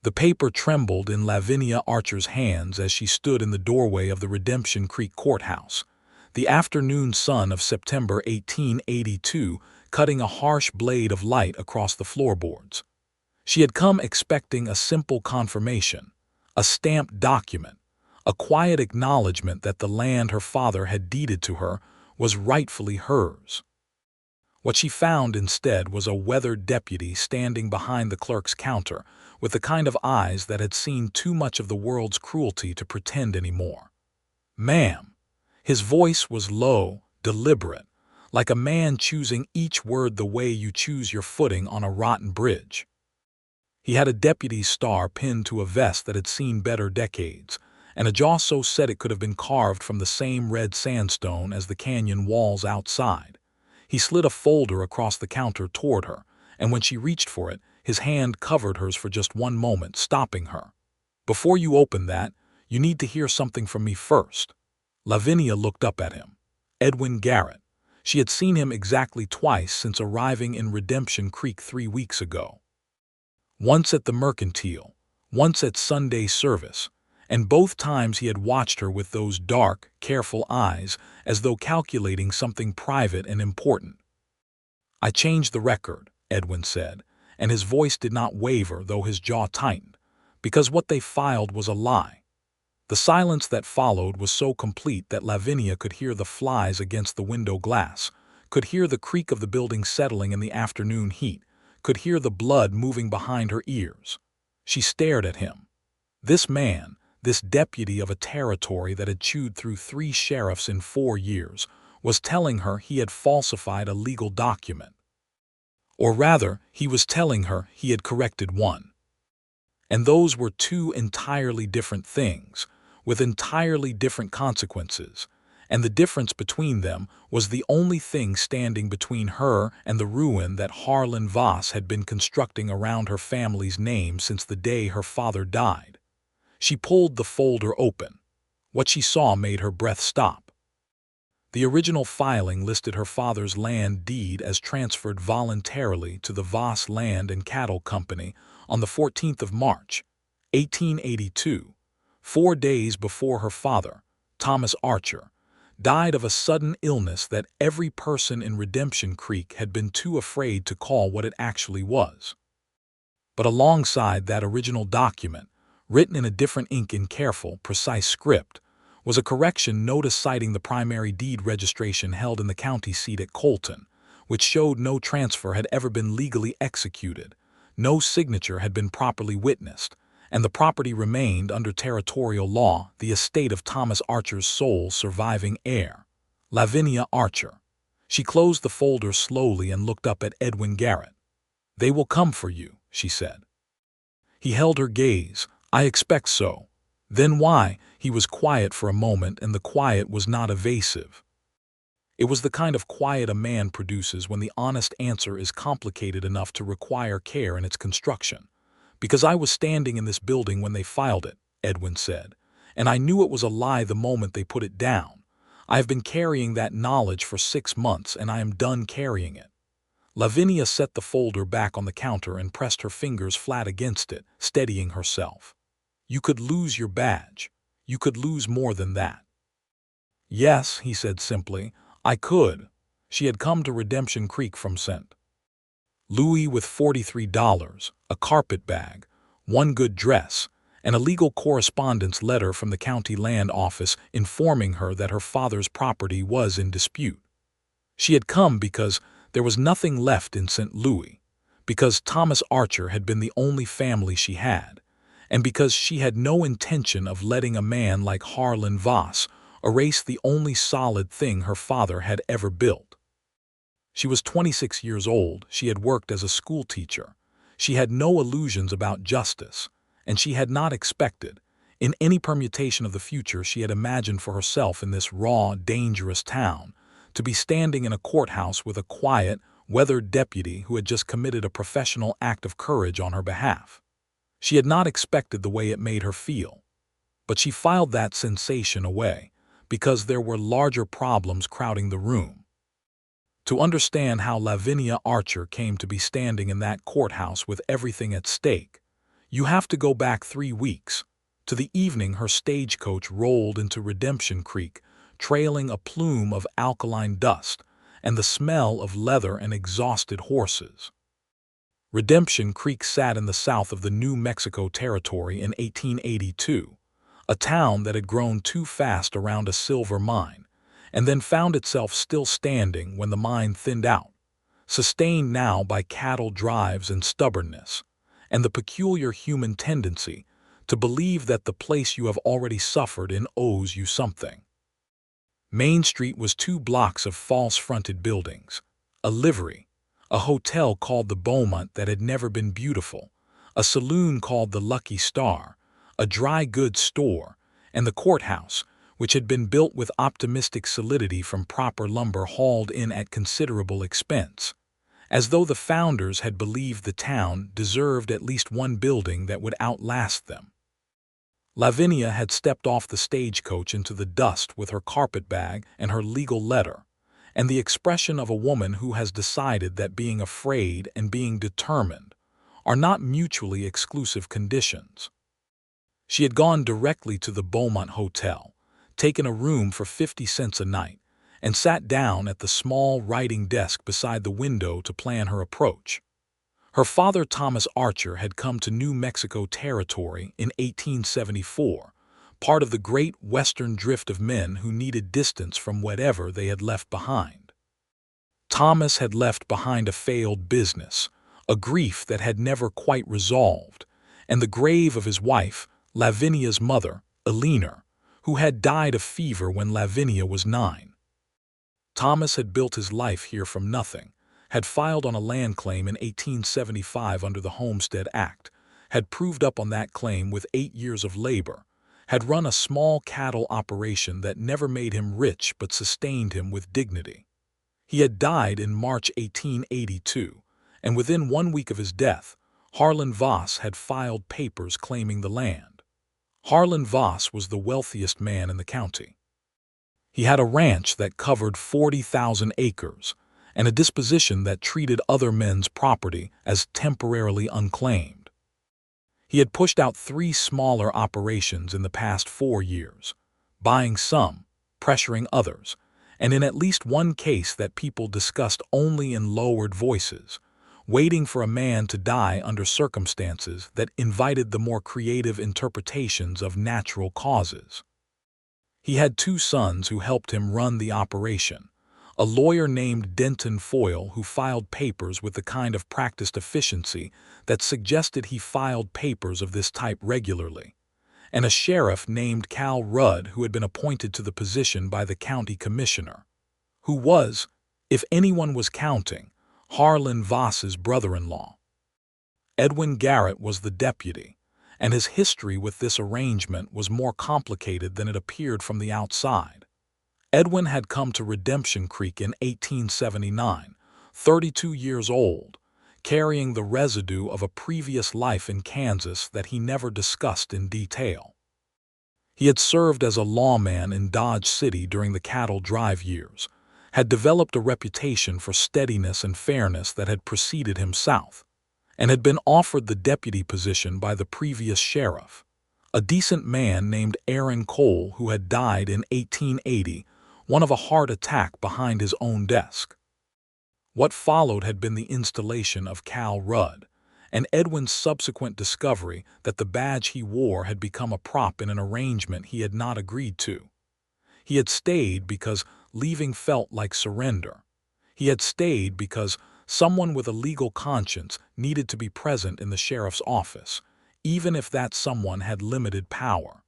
The paper trembled in Lavinia Archer's hands as she stood in the doorway of the Redemption Creek Courthouse, the afternoon sun of September 1882 cutting a harsh blade of light across the floorboards. She had come expecting a simple confirmation, a stamped document, a quiet acknowledgement that the land her father had deeded to her was rightfully hers. What she found instead was a weathered deputy standing behind the clerk's counter with the kind of eyes that had seen too much of the world's cruelty to pretend anymore. "Ma'am." His voice was low, deliberate, like a man choosing each word the way you choose your footing on a rotten bridge. He had a deputy's star pinned to a vest that had seen better decades, and a jaw so set it could have been carved from the same red sandstone as the canyon walls outside. He slid a folder across the counter toward her, and when she reached for it, his hand covered hers for just one moment, stopping her. "Before you open that, you need to hear something from me first." Lavinia looked up at him. Edwin Garrett. She had seen him exactly twice since arriving in Redemption Creek 3 weeks ago. Once at the Mercantile, once at Sunday service, and both times he had watched her with those dark, careful eyes, as though calculating something private and important. "I changed the record," Edwin said, and his voice did not waver though his jaw tightened, "because what they filed was a lie." The silence that followed was so complete that Lavinia could hear the flies against the window glass, could hear the creak of the building settling in the afternoon heat, could hear the blood moving behind her ears. She stared at him. This man, this deputy of a territory that had chewed through 3 sheriffs in 4 years, was telling her he had falsified a legal document. Or rather, he was telling her he had corrected one. And those were 2 entirely different things, with entirely different consequences, and the difference between them was the only thing standing between her and the ruin that Harlan Voss had been constructing around her family's name since the day her father died. She pulled the folder open. What she saw made her breath stop. The original filing listed her father's land deed as transferred voluntarily to the Voss Land and Cattle Company on the 14th of March, 1882, 4 days before her father, Thomas Archer, died of a sudden illness that every person in Redemption Creek had been too afraid to call what it actually was. But alongside that original document, written in a different ink in careful, precise script, was a correction notice citing the primary deed registration held in the county seat at Colton, which showed no transfer had ever been legally executed, no signature had been properly witnessed, and the property remained, under territorial law, the estate of Thomas Archer's sole surviving heir, Lavinia Archer. She closed the folder slowly and looked up at Edwin Garrett. "They will come for you," she said. He held her gaze. "I expect so." "Then why?" He was quiet for a moment, and the quiet was not evasive. It was the kind of quiet a man produces when the honest answer is complicated enough to require care in its construction. "Because I was standing in this building when they filed it," Edwin said, "and I knew it was a lie the moment they put it down. I have been carrying that knowledge for 6 months, and I am done carrying it." Lavinia set the folder back on the counter and pressed her fingers flat against it, steadying herself. "You could lose your badge. You could lose more than that." "Yes," he said simply, "I could." She had come to Redemption Creek from St. Louis with $43, a carpet bag, 1 good dress, and a legal correspondence letter from the county land office informing her that her father's property was in dispute. She had come because there was nothing left in St. Louis, because Thomas Archer had been the only family she had, and because she had no intention of letting a man like Harlan Voss erase the only solid thing her father had ever built. She was 26 years old, she had worked as a school teacher, she had no illusions about justice, and she had not expected, in any permutation of the future she had imagined for herself in this raw, dangerous town, to be standing in a courthouse with a quiet, weathered deputy who had just committed a professional act of courage on her behalf. She had not expected the way it made her feel, but she filed that sensation away, because there were larger problems crowding the room. To understand how Lavinia Archer came to be standing in that courthouse with everything at stake, You have to go back 3 weeks, to the evening her stagecoach rolled into Redemption Creek, trailing a plume of alkaline dust and the smell of leather and exhausted horses. Redemption Creek sat in the south of the New Mexico Territory in 1882, a town that had grown too fast around a silver mine, and then found itself still standing when the mine thinned out, sustained now by cattle drives and stubbornness, and the peculiar human tendency to believe that the place you have already suffered in owes you something. Main Street was 2 blocks of false-fronted buildings, a livery, a hotel called the Beaumont that had never been beautiful, a saloon called the Lucky Star, a dry goods store, and the courthouse, which had been built with optimistic solidity from proper lumber hauled in at considerable expense, as though the founders had believed the town deserved at least one building that would outlast them. Lavinia had stepped off the stagecoach into the dust with her carpetbag and her legal letter, and the expression of a woman who has decided that being afraid and being determined are not mutually exclusive conditions. She had gone directly to the Beaumont Hotel, taken a room for 50 cents a night, and sat down at the small writing desk beside the window to plan her approach. Her father, Thomas Archer, had come to New Mexico Territory in 1874, part of the great western drift of men who needed distance from whatever they had left behind. Thomas had left behind a failed business, a grief that had never quite resolved, and the grave of his wife, Lavinia's mother, Eleanor, who had died of fever when Lavinia was 9. Thomas had built his life here from nothing, had filed on a land claim in 1875 under the Homestead Act, had proved up on that claim with 8 years of labor, had run a small cattle operation that never made him rich but sustained him with dignity. He had died in March 1882, and within 1 week of his death, Harlan Voss had filed papers claiming the land. Harlan Voss was the wealthiest man in the county. He had a ranch that covered 40,000 acres and a disposition that treated other men's property as temporarily unclaimed. He had pushed out 3 smaller operations in the past 4 years, buying some, pressuring others, and in at least one case that people discussed only in lowered voices, waiting for a man to die under circumstances that invited the more creative interpretations of natural causes. He had 2 sons who helped him run the operation, a lawyer named Denton Foyle who filed papers with the kind of practiced efficiency that suggested he filed papers of this type regularly, and a sheriff named Cal Rudd who had been appointed to the position by the county commissioner, who was, if anyone was counting, Harlan Voss's brother-in-law. Edwin Garrett was the deputy, and his history with this arrangement was more complicated than it appeared from the outside. Edwin had come to Redemption Creek in 1879, 32 years old, carrying the residue of a previous life in Kansas that he never discussed in detail. He had served as a lawman in Dodge City during the cattle drive years, had developed a reputation for steadiness and fairness that had preceded him south, and had been offered the deputy position by the previous sheriff, a decent man named Aaron Cole who had died in 1880, one of a heart attack behind his own desk. What followed had been the installation of Cal Rudd, and Edwin's subsequent discovery that the badge he wore had become a prop in an arrangement he had not agreed to. He had stayed because leaving felt like surrender. He had stayed because someone with a legal conscience needed to be present in the sheriff's office, even if that someone had limited power.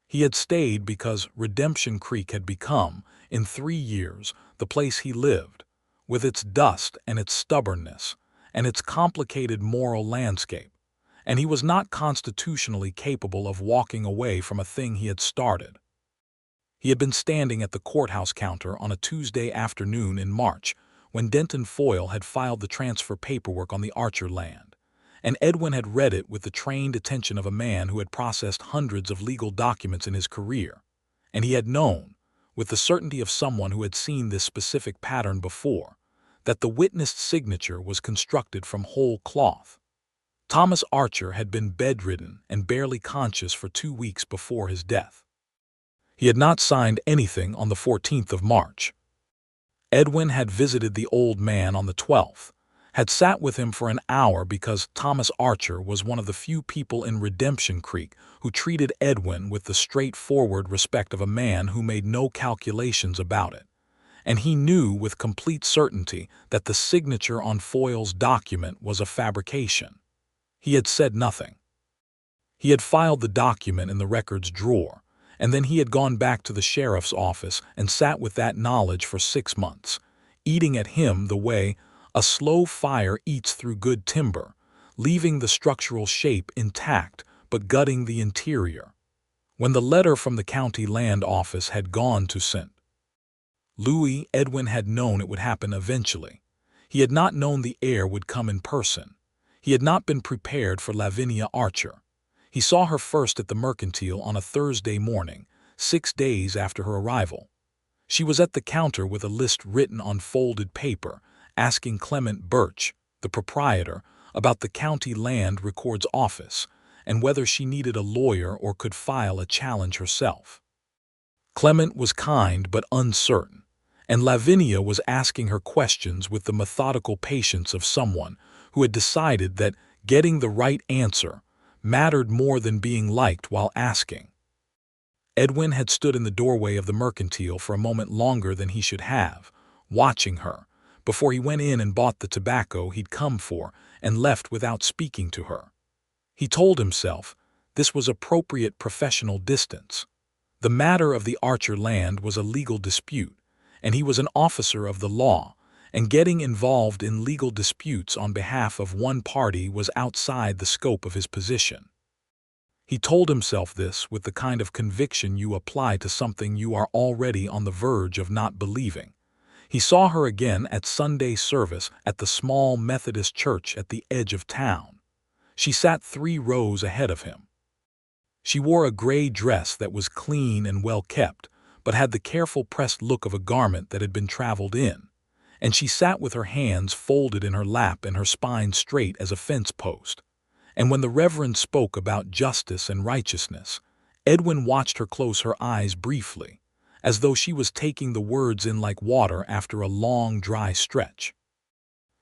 He had stayed because Redemption Creek had become, in 3 years, the place he lived, with its dust and its stubbornness, and its complicated moral landscape, and he was not constitutionally capable of walking away from a thing he had started. He had been standing at the courthouse counter on a Tuesday afternoon in March when Denton Foyle had filed the transfer paperwork on the Archer land, and Edwin had read it with the trained attention of a man who had processed hundreds of legal documents in his career, and he had known, with the certainty of someone who had seen this specific pattern before, that the witnessed signature was constructed from whole cloth. Thomas Archer had been bedridden and barely conscious for 2 weeks before his death. He had not signed anything on the 14th of March. Edwin had visited the old man on the 12th, had sat with him for an hour because Thomas Archer was one of the few people in Redemption Creek who treated Edwin with the straightforward respect of a man who made no calculations about it. And he knew with complete certainty that the signature on Foyle's document was a fabrication. He had said nothing. He had filed the document in the records drawer, and then he had gone back to the sheriff's office and sat with that knowledge for 6 months, eating at him the way a slow fire eats through good timber, leaving the structural shape intact but gutting the interior. When the letter from the county land office had gone to St. Louis, Edwin had known it would happen eventually. He had not known the heir would come in person. He had not been prepared for Lavinia Archer. He saw her first at the Mercantile on a Thursday morning, 6 days after her arrival. She was at the counter with a list written on folded paper, asking Clement Birch, the proprietor, about the county land records office and whether she needed a lawyer or could file a challenge herself. Clement was kind but uncertain, and Lavinia was asking her questions with the methodical patience of someone who had decided that getting the right answer mattered more than being liked while asking. Edwin had stood in the doorway of the Mercantile for a moment longer than he should have, watching her, before he went in and bought the tobacco he'd come for and left without speaking to her. He told himself this was appropriate professional distance. The matter of the Archer land was a legal dispute, and he was an officer of the law, and getting involved in legal disputes on behalf of one party was outside the scope of his position. He told himself this with the kind of conviction you apply to something you are already on the verge of not believing. He saw her again at Sunday service at the small Methodist church at the edge of town. She sat 3 rows ahead of him. She wore a gray dress that was clean and well kept, but had the careful pressed look of a garment that had been traveled in, and she sat with her hands folded in her lap and her spine straight as a fence post. And when the Reverend spoke about justice and righteousness, Edwin watched her close her eyes briefly, as though she was taking the words in like water after a long, dry stretch.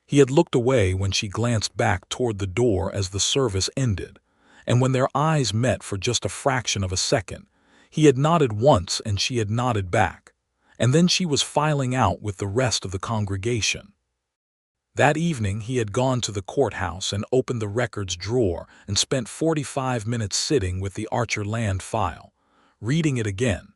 He had looked away when she glanced back toward the door as the service ended, and when their eyes met for just a fraction of a second, he had nodded once and she had nodded back, and then she was filing out with the rest of the congregation. That evening he had gone to the courthouse and opened the records drawer and spent 45 minutes sitting with the Archer land file, reading it again,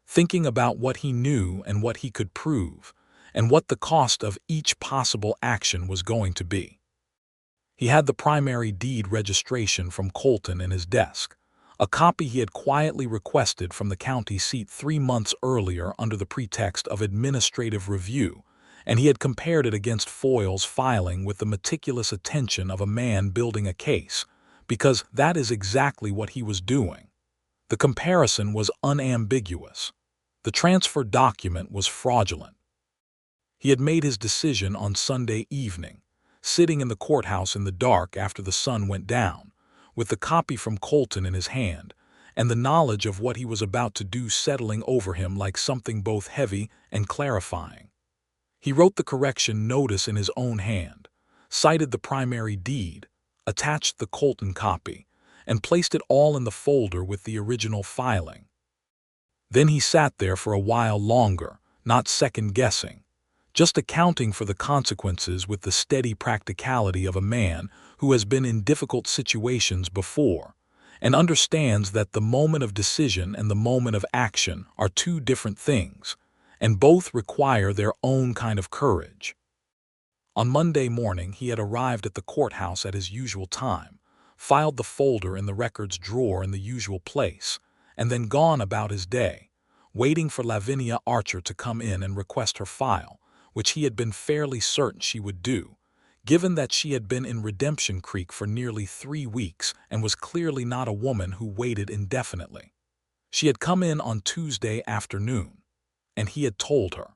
thinking about what he knew and what he could prove, and what the cost of each possible action was going to be. He had the primary deed registration from Colton in his desk, a copy he had quietly requested from the county seat 3 months earlier under the pretext of administrative review, and he had compared it against Foyle's filing with the meticulous attention of a man building a case, because that is exactly what he was doing. The comparison was unambiguous. The transfer document was fraudulent. He had made his decision on Sunday evening, sitting in the courthouse in the dark after the sun went down, with the copy from Colton in his hand, and the knowledge of what he was about to do settling over him like something both heavy and clarifying. He wrote the correction notice in his own hand, cited the primary deed, attached the Colton copy, and placed it all in the folder with the original filing. Then he sat there for a while longer, not second-guessing, just accounting for the consequences with the steady practicality of a man who has been in difficult situations before and understands that the moment of decision and the moment of action are 2 different things, and both require their own kind of courage. On Monday morning he had arrived at the courthouse at his usual time, filed the folder in the records drawer in the usual place, and then gone about his day, waiting for Lavinia Archer to come in and request her file, which he had been fairly certain she would do, given that she had been in Redemption Creek for nearly 3 weeks and was clearly not a woman who waited indefinitely. She had come in on Tuesday afternoon, and he had told her.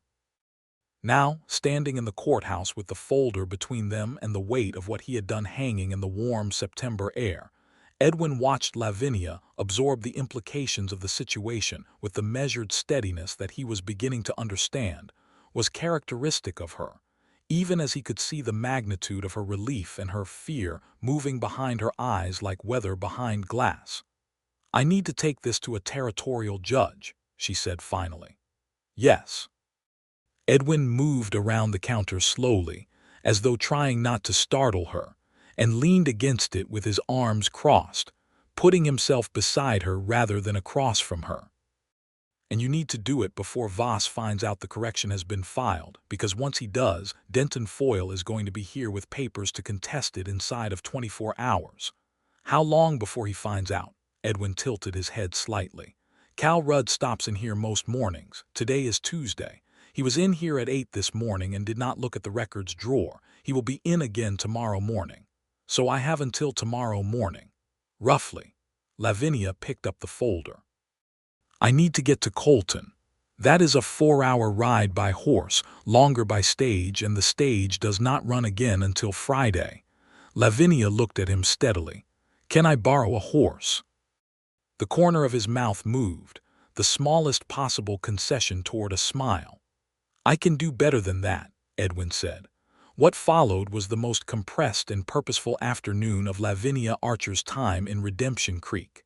Now, standing in the courthouse with the folder between them and the weight of what he had done hanging in the warm September air, Edwin watched Lavinia absorb the implications of the situation with the measured steadiness that he was beginning to understand was characteristic of her, even as he could see the magnitude of her relief and her fear moving behind her eyes like weather behind glass. "I need to take this to a territorial judge," she said finally. "Yes." Edwin moved around the counter slowly, as though trying not to startle her, and leaned against it with his arms crossed, putting himself beside her rather than across from her. "And you need to do it before Voss finds out the correction has been filed, because once he does, Denton Foyle is going to be here with papers to contest it inside of 24 hours. How long before he finds out?" Edwin tilted his head slightly. "Cal Rudd stops in here most mornings. Today is Tuesday. He was in here at 8 this morning and did not look at the records drawer. He will be in again tomorrow morning. So I have until tomorrow morning. Roughly." Lavinia picked up the folder. "I need to get to Colton. That is a 4-hour ride by horse, longer by stage, and the stage does not run again until Friday." Lavinia looked at him steadily. "Can I borrow a horse?" The corner of his mouth moved, the smallest possible concession toward a smile. "I can do better than that," Edwin said. What followed was the most compressed and purposeful afternoon of Lavinia Archer's time in Redemption Creek.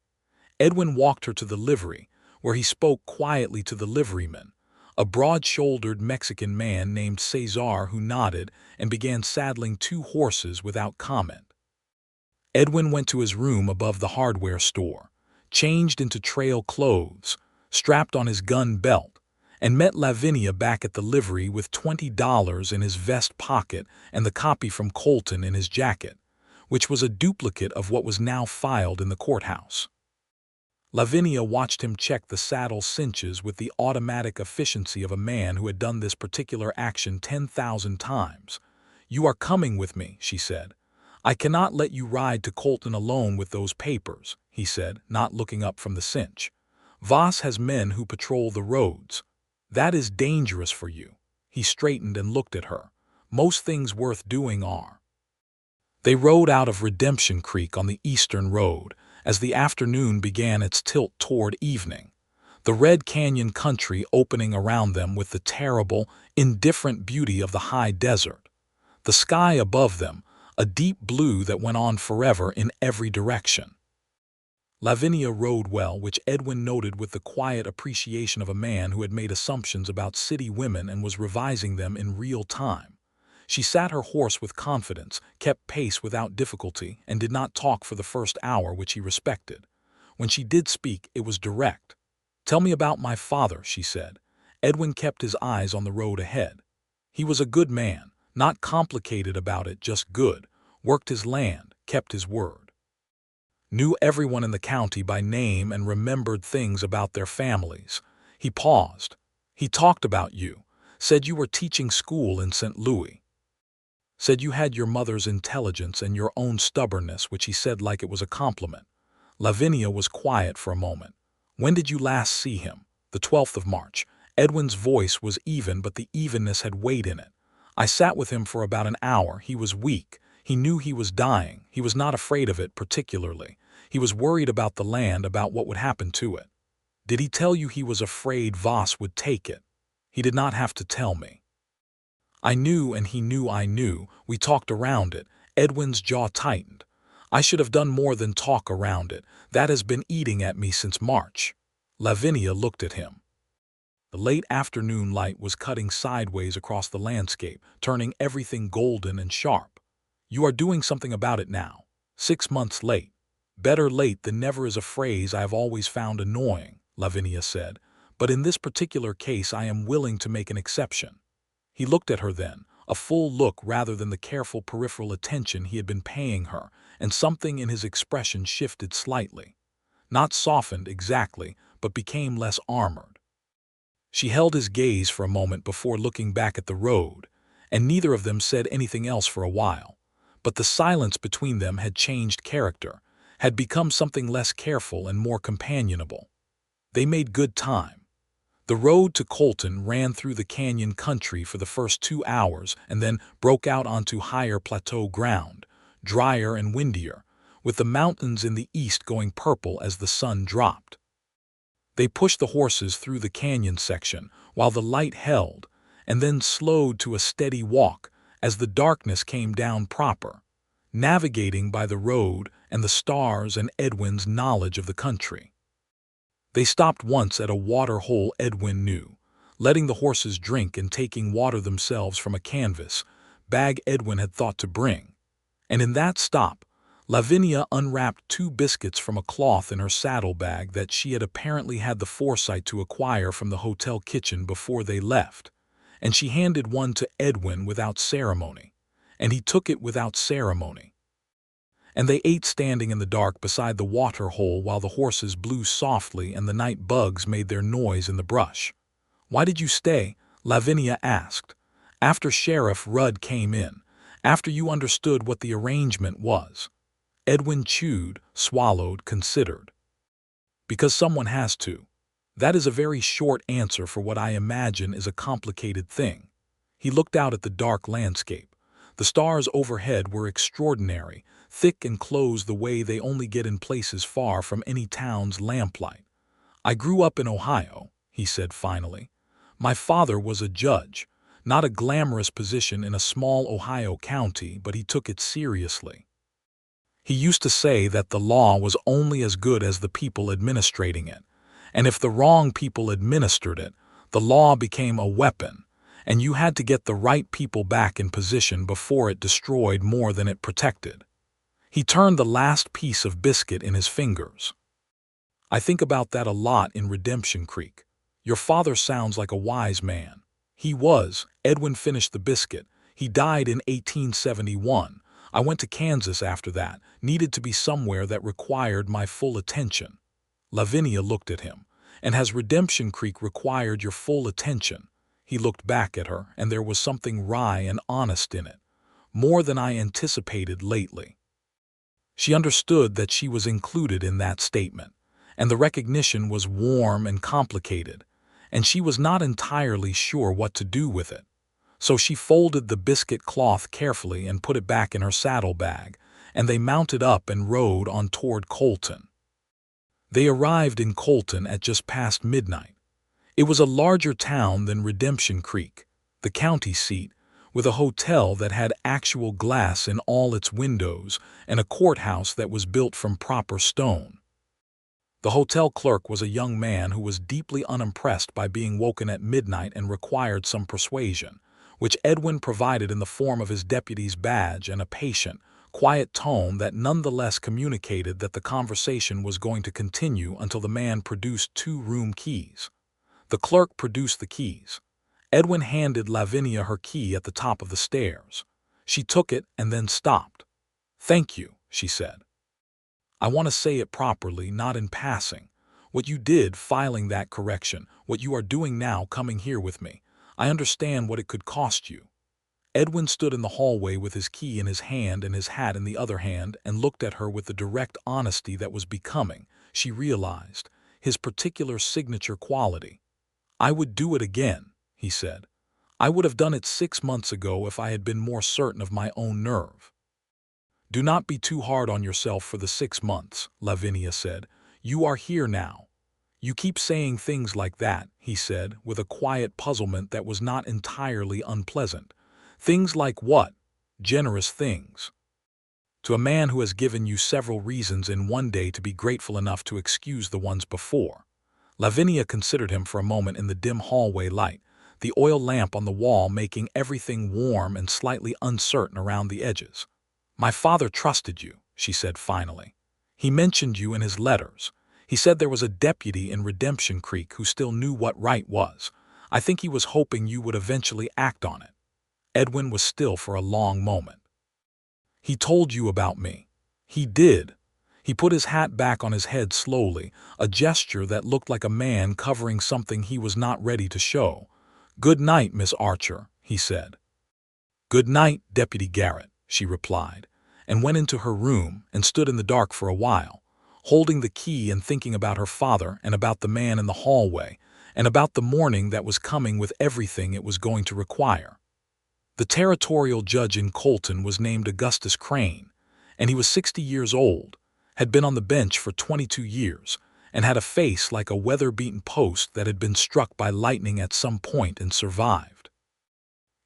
Edwin walked her to the livery, where he spoke quietly to the liveryman, a broad-shouldered Mexican man named Cesar who nodded and began saddling 2 horses without comment. Edwin went to his room above the hardware store, changed into trail clothes, strapped on his gun belt, and met Lavinia back at the livery with $20 in his vest pocket and the copy from Colton in his jacket, which was a duplicate of what was now filed in the courthouse. Lavinia watched him check the saddle cinches with the automatic efficiency of a man who had done this particular action 10,000 times. "You are coming with me," she said. "I cannot let you ride to Colton alone with those papers," he said, not looking up from the cinch. "Voss has men who patrol the roads. That is dangerous for you." He straightened and looked at her. "Most things worth doing are." They rode out of Redemption Creek on the eastern road as the afternoon began its tilt toward evening, the Red Canyon country opening around them with the terrible, indifferent beauty of the high desert. The sky above them, a deep blue that went on forever in every direction. Lavinia rode well, which Edwin noted with the quiet appreciation of a man who had made assumptions about city women and was revising them in real time. She sat her horse with confidence, kept pace without difficulty, and did not talk for the first hour, which he respected. When she did speak, it was direct. "Tell me about my father," she said. Edwin kept his eyes on the road ahead. "He was a good man, not complicated about it, just good. Worked his land, kept his word. Knew everyone in the county by name and remembered things about their families." He paused. "He talked about you, said you were teaching school in St. Louis. Said you had your mother's intelligence and your own stubbornness, which he said like it was a compliment." Lavinia was quiet for a moment. "When did you last see him?" "The 12th of March. Edwin's voice was even, but the evenness had weight in it. "I sat with him for about an hour. He was weak. He knew he was dying. He was not afraid of it particularly. He was worried about the land, about what would happen to it." "Did he tell you he was afraid Voss would take it?" "He did not have to tell me. I knew, and he knew I knew. We talked around it." Edwin's jaw tightened. "I should have done more than talk around it. That has been eating at me since March." Lavinia looked at him. The late afternoon light was cutting sideways across the landscape, turning everything golden and sharp. "You are doing something about it now. 6 months late." "Better late than never is a phrase I have always found annoying," Lavinia said. "But in this particular case I am willing to make an exception." He looked at her then, a full look rather than the careful peripheral attention he had been paying her, and something in his expression shifted slightly. Not softened exactly, but became less armored. She held his gaze for a moment before looking back at the road, and neither of them said anything else for a while. But the silence between them had changed character, had become something less careful and more companionable. They made good time. The road to Colton ran through the canyon country for the first 2 hours and then broke out onto higher plateau ground, drier and windier, with the mountains in the east going purple as the sun dropped. They pushed the horses through the canyon section while the light held, and then slowed to a steady walk as the darkness came down proper, navigating by the road and the stars and Edwin's knowledge of the country. They stopped once at a water hole Edwin knew, letting the horses drink and taking water themselves from a canvas bag Edwin had thought to bring. And in that stop, Lavinia unwrapped 2 biscuits from a cloth in her saddlebag that she had apparently had the foresight to acquire from the hotel kitchen before they left, and she handed one to Edwin without ceremony, and he took it without ceremony. And they ate standing in the dark beside the water hole while the horses blew softly and the night bugs made their noise in the brush. "Why did you stay?" Lavinia asked. "After Sheriff Rudd came in, after you understood what the arrangement was." Edwin chewed, swallowed, considered. "Because someone has to. That is a very short answer for what I imagine is a complicated thing." He looked out at the dark landscape. The stars overhead were extraordinary, thick and close the way they only get in places far from any town's lamplight. "I grew up in Ohio," he said finally. "My father was a judge, not a glamorous position in a small Ohio county, but he took it seriously. He used to say that the law was only as good as the people administrating it, and if the wrong people administered it, the law became a weapon, and you had to get the right people back in position before it destroyed more than it protected." He turned the last piece of biscuit in his fingers. "I think about that a lot in Redemption Creek. Your father sounds like a wise man." "He was." Edwin finished the biscuit. "He died in 1871. I went to Kansas after that, needed to be somewhere that required my full attention." Lavinia looked at him. "And has Redemption Creek required your full attention?" He looked back at her, and there was something wry and honest in it, more than I anticipated lately. She understood that she was included in that statement, and the recognition was warm and complicated, and she was not entirely sure what to do with it. So she folded the biscuit cloth carefully and put it back in her saddlebag, and they mounted up and rode on toward Colton. They arrived in Colton at just past midnight. It was a larger town than Redemption Creek, the county seat, with a hotel that had actual glass in all its windows and a courthouse that was built from proper stone. The hotel clerk was a young man who was deeply unimpressed by being woken at midnight and required some persuasion, which Edwin provided in the form of his deputy's badge and a patient, quiet tone that nonetheless communicated that the conversation was going to continue until the man produced 2 room keys. The clerk produced the keys. Edwin handed Lavinia her key at the top of the stairs. She took it and then stopped. "Thank you," she said. "I want to say it properly, not in passing. What you did, filing that correction, what you are doing now, coming here with me, I understand what it could cost you." Edwin stood in the hallway with his key in his hand and his hat in the other hand and looked at her with the direct honesty that was becoming, she realized, his particular signature quality. "I would do it again," he said. "I would have done it 6 months ago if I had been more certain of my own nerve." "Do not be too hard on yourself for the 6 months," Lavinia said. "You are here now." "You keep saying things like that," he said, with a quiet puzzlement that was not entirely unpleasant. "Things like what?" "Generous things." "To a man who has given you several reasons in one day to be grateful enough to excuse the ones before." Lavinia considered him for a moment in the dim hallway light, the oil lamp on the wall making everything warm and slightly uncertain around the edges. "My father trusted you," she said finally. "He mentioned you in his letters. He said there was a deputy in Redemption Creek who still knew what right was. I think he was hoping you would eventually act on it." Edwin was still for a long moment. "He told you about me." "He did." He put his hat back on his head slowly, a gesture that looked like a man covering something he was not ready to show. "Good night, Miss Archer," he said. "Good night, Deputy Garrett," she replied, and went into her room and stood in the dark for a while, holding the key and thinking about her father and about the man in the hallway, and about the morning that was coming with everything it was going to require. The territorial judge in Colton was named Augustus Crane, and he was 60 years old, had been on the bench for 22 years, and had a face like a weather-beaten post that had been struck by lightning at some point and survived.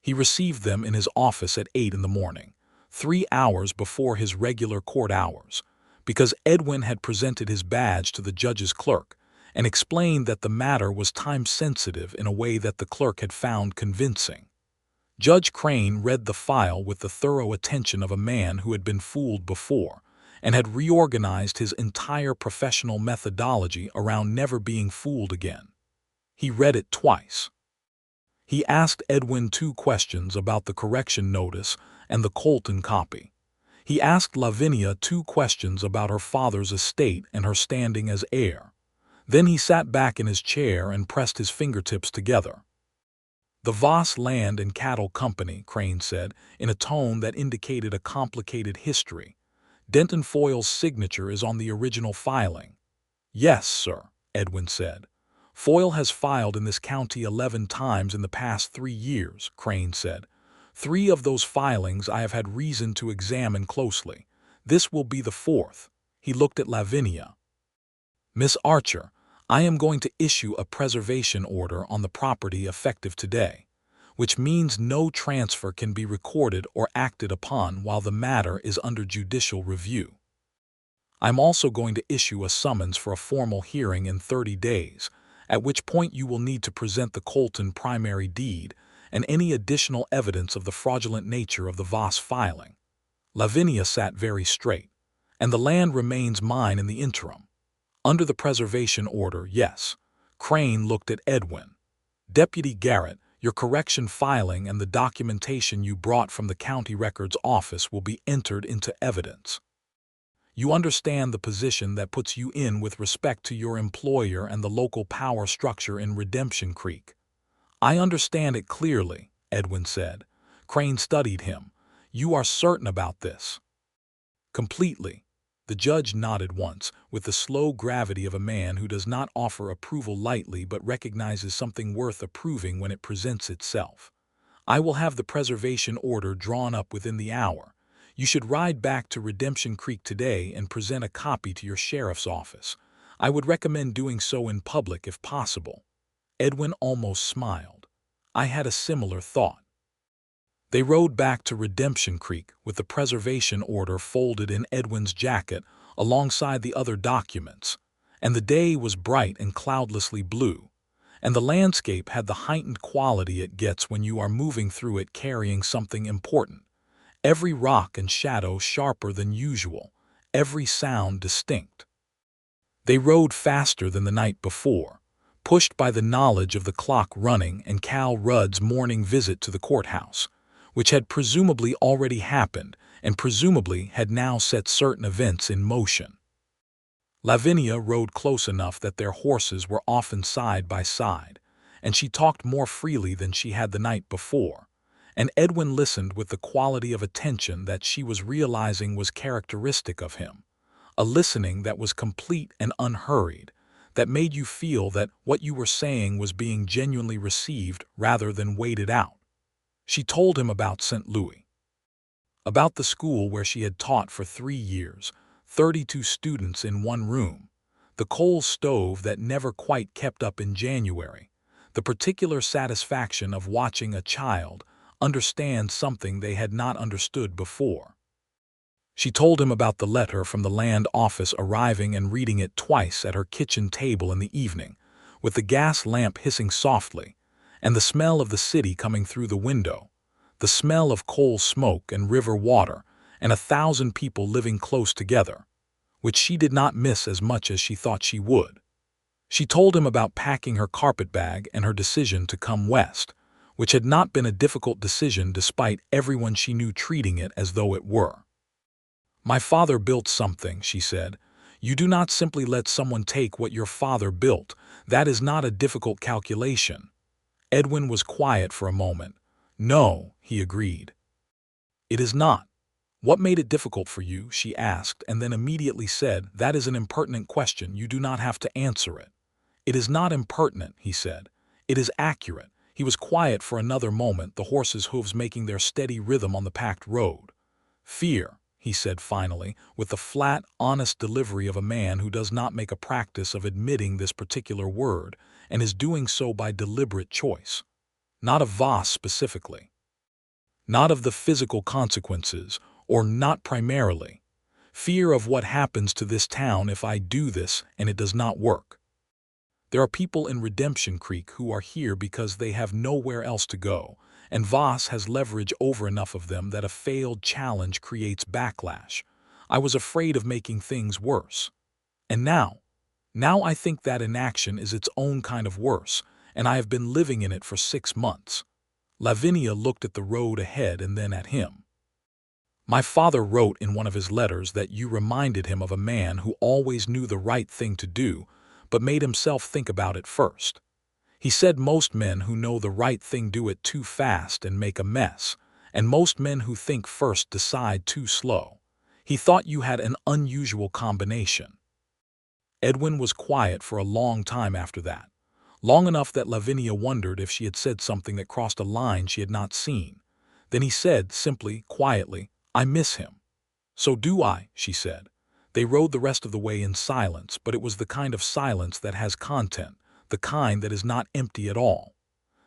He received them in his office at 8 in the morning, 3 hours before his regular court hours, because Edwin had presented his badge to the judge's clerk and explained that the matter was time-sensitive in a way that the clerk had found convincing. Judge Crane read the file with the thorough attention of a man who had been fooled before and had reorganized his entire professional methodology around never being fooled again. He read it twice. He asked Edwin 2 questions about the correction notice and the Colton copy. He asked Lavinia 2 questions about her father's estate and her standing as heir. Then he sat back in his chair and pressed his fingertips together. "The Voss Land and Cattle Company," Crane said, in a tone that indicated a complicated history. "Denton Foyle's signature is on the original filing." "Yes, sir," Edwin said. "Foyle has filed in this county 11 times in the past 3 years," Crane said. "3 of those filings I have had reason to examine closely. This will be the 4th. He looked at Lavinia. "Miss Archer, I am going to issue a preservation order on the property effective today, which means no transfer can be recorded or acted upon while the matter is under judicial review. I'm also going to issue a summons for a formal hearing in 30 days, at which point you will need to present the Colton primary deed and any additional evidence of the fraudulent nature of the Voss filing." Lavinia sat very straight. "And the land remains mine in the interim." "Under the preservation order, yes." Crane looked at Edwin. "Deputy Garrett, your correction filing and the documentation you brought from the county records office will be entered into evidence. You understand the position that puts you in with respect to your employer and the local power structure in Redemption Creek." "I understand it clearly," Edwin said. Crane studied him. "You are certain about this?" "Completely." The judge nodded once, with the slow gravity of a man who does not offer approval lightly but recognizes something worth approving when it presents itself. "I will have the preservation order drawn up within the hour. You should ride back to Redemption Creek today and present a copy to your sheriff's office. I would recommend doing so in public if possible." Edwin almost smiled. "I had a similar thought." They rode back to Redemption Creek with the preservation order folded in Edwin's jacket alongside the other documents, and the day was bright and cloudlessly blue, and the landscape had the heightened quality it gets when you are moving through it carrying something important. Every rock and shadow sharper than usual, every sound distinct. They rode faster than the night before, pushed by the knowledge of the clock running and Cal Rudd's morning visit to the courthouse, which had presumably already happened and presumably had now set certain events in motion. Lavinia rode close enough that their horses were often side by side, and she talked more freely than she had the night before, and Edwin listened with the quality of attention that she was realizing was characteristic of him, a listening that was complete and unhurried, that made you feel that what you were saying was being genuinely received rather than waited out. She told him about St. Louis, about the school where she had taught for 3 years, 32 students in one room, the coal stove that never quite kept up in January, the particular satisfaction of watching a child understand something they had not understood before. She told him about the letter from the land office arriving and reading it twice at her kitchen table in the evening, with the gas lamp hissing softly, and the smell of the city coming through the window, the smell of coal smoke and river water and 1,000 people living close together, which she did not miss as much as she thought she would. She told him about packing her carpetbag and her decision to come west, which had not been a difficult decision despite everyone she knew treating it as though it were. "My father built something," she said. "You do not simply let someone take what your father built. That is not a difficult calculation." Edwin was quiet for a moment. "No," he agreed. "It is not." "What made it difficult for you?" she asked, and then immediately said, "That is an impertinent question. You do not have to answer it." "It is not impertinent," he said. "It is accurate." He was quiet for another moment, the horse's hooves making their steady rhythm on the packed road. "Fear," he said finally, with the flat, honest delivery of a man who does not make a practice of admitting this particular word, and is doing so by deliberate choice. Not of Voss specifically. Not of the physical consequences, or not primarily. Fear of what happens to this town if I do this and it does not work. There are people in Redemption Creek who are here because they have nowhere else to go, and Voss has leverage over enough of them that a failed challenge creates backlash. I was afraid of making things worse. And now I think that inaction is its own kind of worse, and I have been living in it for 6 months. Lavinia looked at the road ahead and then at him. My father wrote in one of his letters that you reminded him of a man who always knew the right thing to do, but made himself think about it first. He said most men who know the right thing do it too fast and make a mess, and most men who think first decide too slow. He thought you had an unusual combination. Edwin was quiet for a long time after that, long enough that Lavinia wondered if she had said something that crossed a line she had not seen. Then he said, simply, quietly, "I miss him." "So do I," she said. They rode the rest of the way in silence, but it was the kind of silence that has content, the kind that is not empty at all.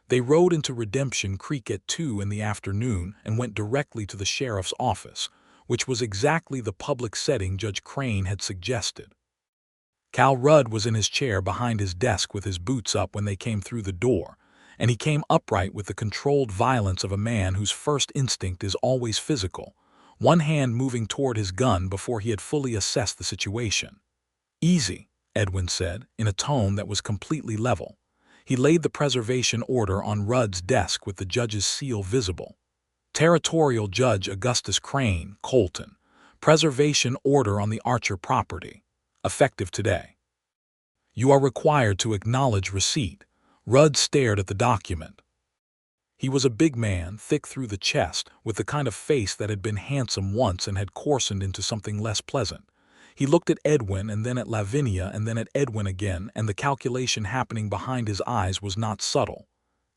They rode into Redemption Creek at 2 in the afternoon and went directly to the sheriff's office, which was exactly the public setting Judge Crane had suggested. Cal Rudd was in his chair behind his desk with his boots up when they came through the door, and he came upright with the controlled violence of a man whose first instinct is always physical, one hand moving toward his gun before he had fully assessed the situation. "Easy," Edwin said, in a tone that was completely level. He laid the preservation order on Rudd's desk with the judge's seal visible. "Territorial Judge Augustus Crane, Colton. Preservation order on the Archer property. Effective today. You are required to acknowledge receipt." Rudd stared at the document. He was a big man, thick through the chest, with the kind of face that had been handsome once and had coarsened into something less pleasant. He looked at Edwin and then at Lavinia and then at Edwin again, and the calculation happening behind his eyes was not subtle.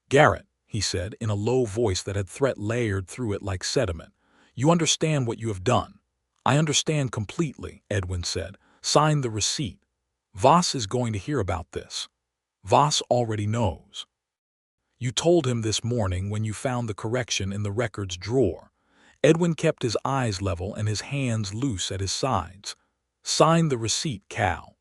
"Garrett," he said, in a low voice that had threat layered through it like sediment, "you understand what you have done." "I understand completely," Edwin said. "Sign the receipt. Voss is going to hear about this. Voss already knows. You told him this morning when you found the correction in the records drawer." Edwin kept his eyes level and his hands loose at his sides. "Sign the receipt, Cal."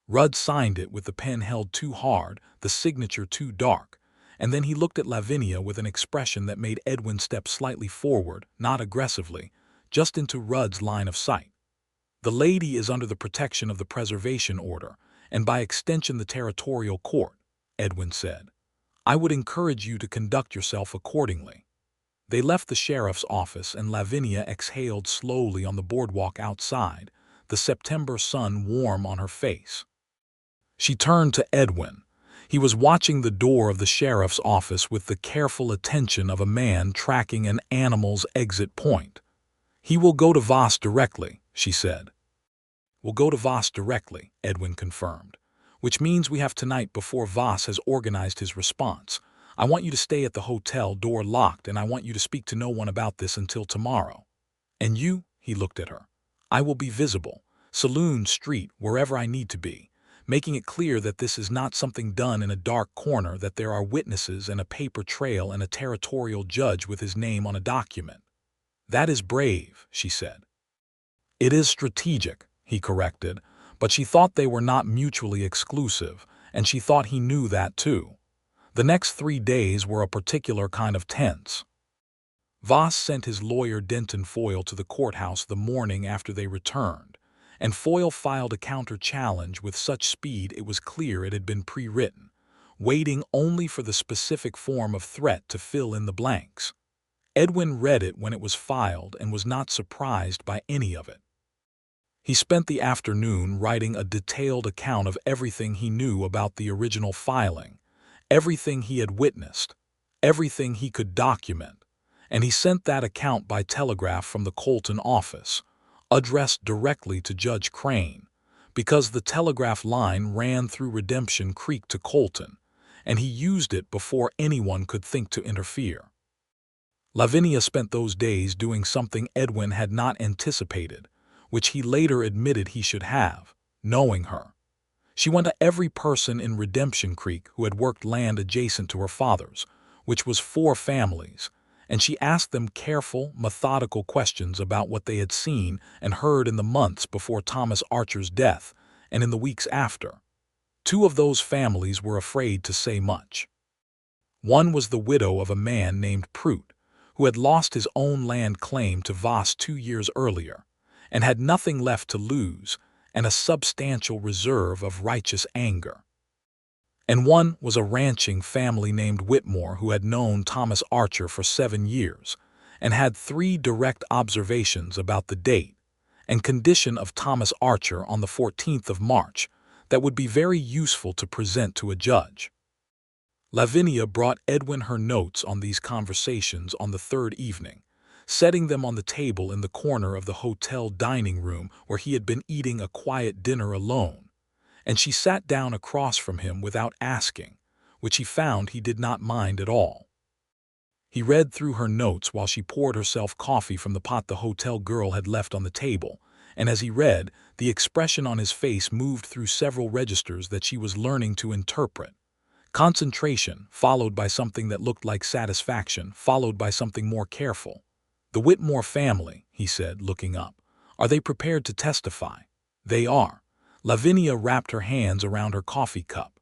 Rudd signed it with the pen held too hard, the signature too dark, and then he looked at Lavinia with an expression that made Edwin step slightly forward, not aggressively, just into Rudd's line of sight. "The lady is under the protection of the preservation order, and by extension the territorial court," Edwin said. "I would encourage you to conduct yourself accordingly." They left the sheriff's office and Lavinia exhaled slowly on the boardwalk outside, the September sun warm on her face. She turned to Edwin. He was watching the door of the sheriff's office with the careful attention of a man tracking an animal's exit point. "He will go to Voss directly," she said. "We'll go to Voss directly," Edwin confirmed. "Which means we have tonight before Voss has organized his response. I want you to stay at the hotel, door locked, and I want you to speak to no one about this until tomorrow. And you," he looked at her, "I will be visible, saloon, street, wherever I need to be, making it clear that this is not something done in a dark corner, that there are witnesses and a paper trail and a territorial judge with his name on a document." "That is brave," she said. "It is strategic," he corrected, but she thought they were not mutually exclusive, and she thought he knew that too. The next 3 days were a particular kind of tense. Voss sent his lawyer Denton Foyle to the courthouse the morning after they returned, and Foyle filed a counter-challenge with such speed it was clear it had been pre-written, waiting only for the specific form of threat to fill in the blanks. Edwin read it when it was filed and was not surprised by any of it. He spent the afternoon writing a detailed account of everything he knew about the original filing, everything he had witnessed, everything he could document, and he sent that account by telegraph from the Colton office, addressed directly to Judge Crane, because the telegraph line ran through Redemption Creek to Colton, and he used it before anyone could think to interfere. Lavinia spent those days doing something Edwin had not anticipated, which he later admitted he should have, knowing her. She went to every person in Redemption Creek who had worked land adjacent to her father's, which was 4 families, and she asked them careful, methodical questions about what they had seen and heard in the months before Thomas Archer's death and in the weeks after. 2 of those families were afraid to say much. One was the widow of a man named Prout, who had lost his own land claim to Voss 2 years earlier, and had nothing left to lose and a substantial reserve of righteous anger. And one was a ranching family named Whitmore who had known Thomas Archer for 7 years and had 3 direct observations about the date and condition of Thomas Archer on the 14th of March that would be very useful to present to a judge. Lavinia brought Edwin her notes on these conversations on the 3rd evening, setting them on the table in the corner of the hotel dining room where he had been eating a quiet dinner alone, and she sat down across from him without asking, which he found he did not mind at all. He read through her notes while she poured herself coffee from the pot the hotel girl had left on the table, and as he read, the expression on his face moved through several registers that she was learning to interpret. Concentration, followed by something that looked like satisfaction, followed by something more careful. "The Whitmore family," he said, looking up. "Are they prepared to testify?" "They are." Lavinia wrapped her hands around her coffee cup.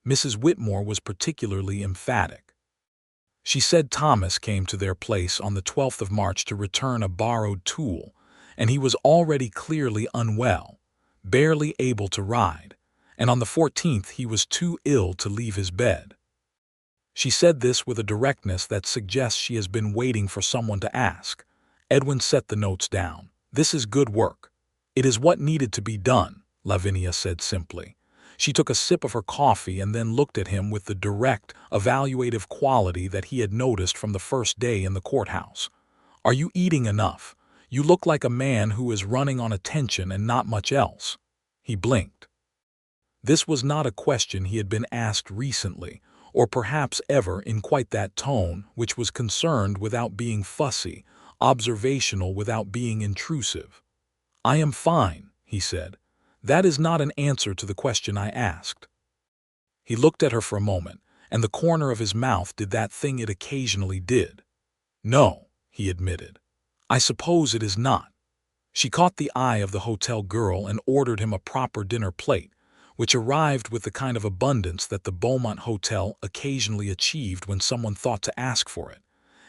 Mrs. Whitmore was particularly emphatic. She said Thomas came to their place on the 12th of March to return a borrowed tool, and he was already clearly unwell, barely able to ride, and on the 14th he was too ill to leave his bed. She said this with a directness that suggests she has been waiting for someone to ask. Edwin set the notes down. "This is good work. It is what needed to be done," Lavinia said simply. She took a sip of her coffee and then looked at him with the direct, evaluative quality that he had noticed from the first day in the courthouse. "Are you eating enough? You look like a man who is running on attention and not much else." He blinked. This was not a question he had been asked recently, or perhaps ever in quite that tone, which was concerned without being fussy, observational without being intrusive. "I am fine," he said. "That is not an answer to the question I asked." He looked at her for a moment, and the corner of his mouth did that thing it occasionally did. "No," he admitted. "I suppose it is not." She caught the eye of the hotel girl and ordered him a proper dinner plate, which arrived with the kind of abundance that the Beaumont Hotel occasionally achieved when someone thought to ask for it,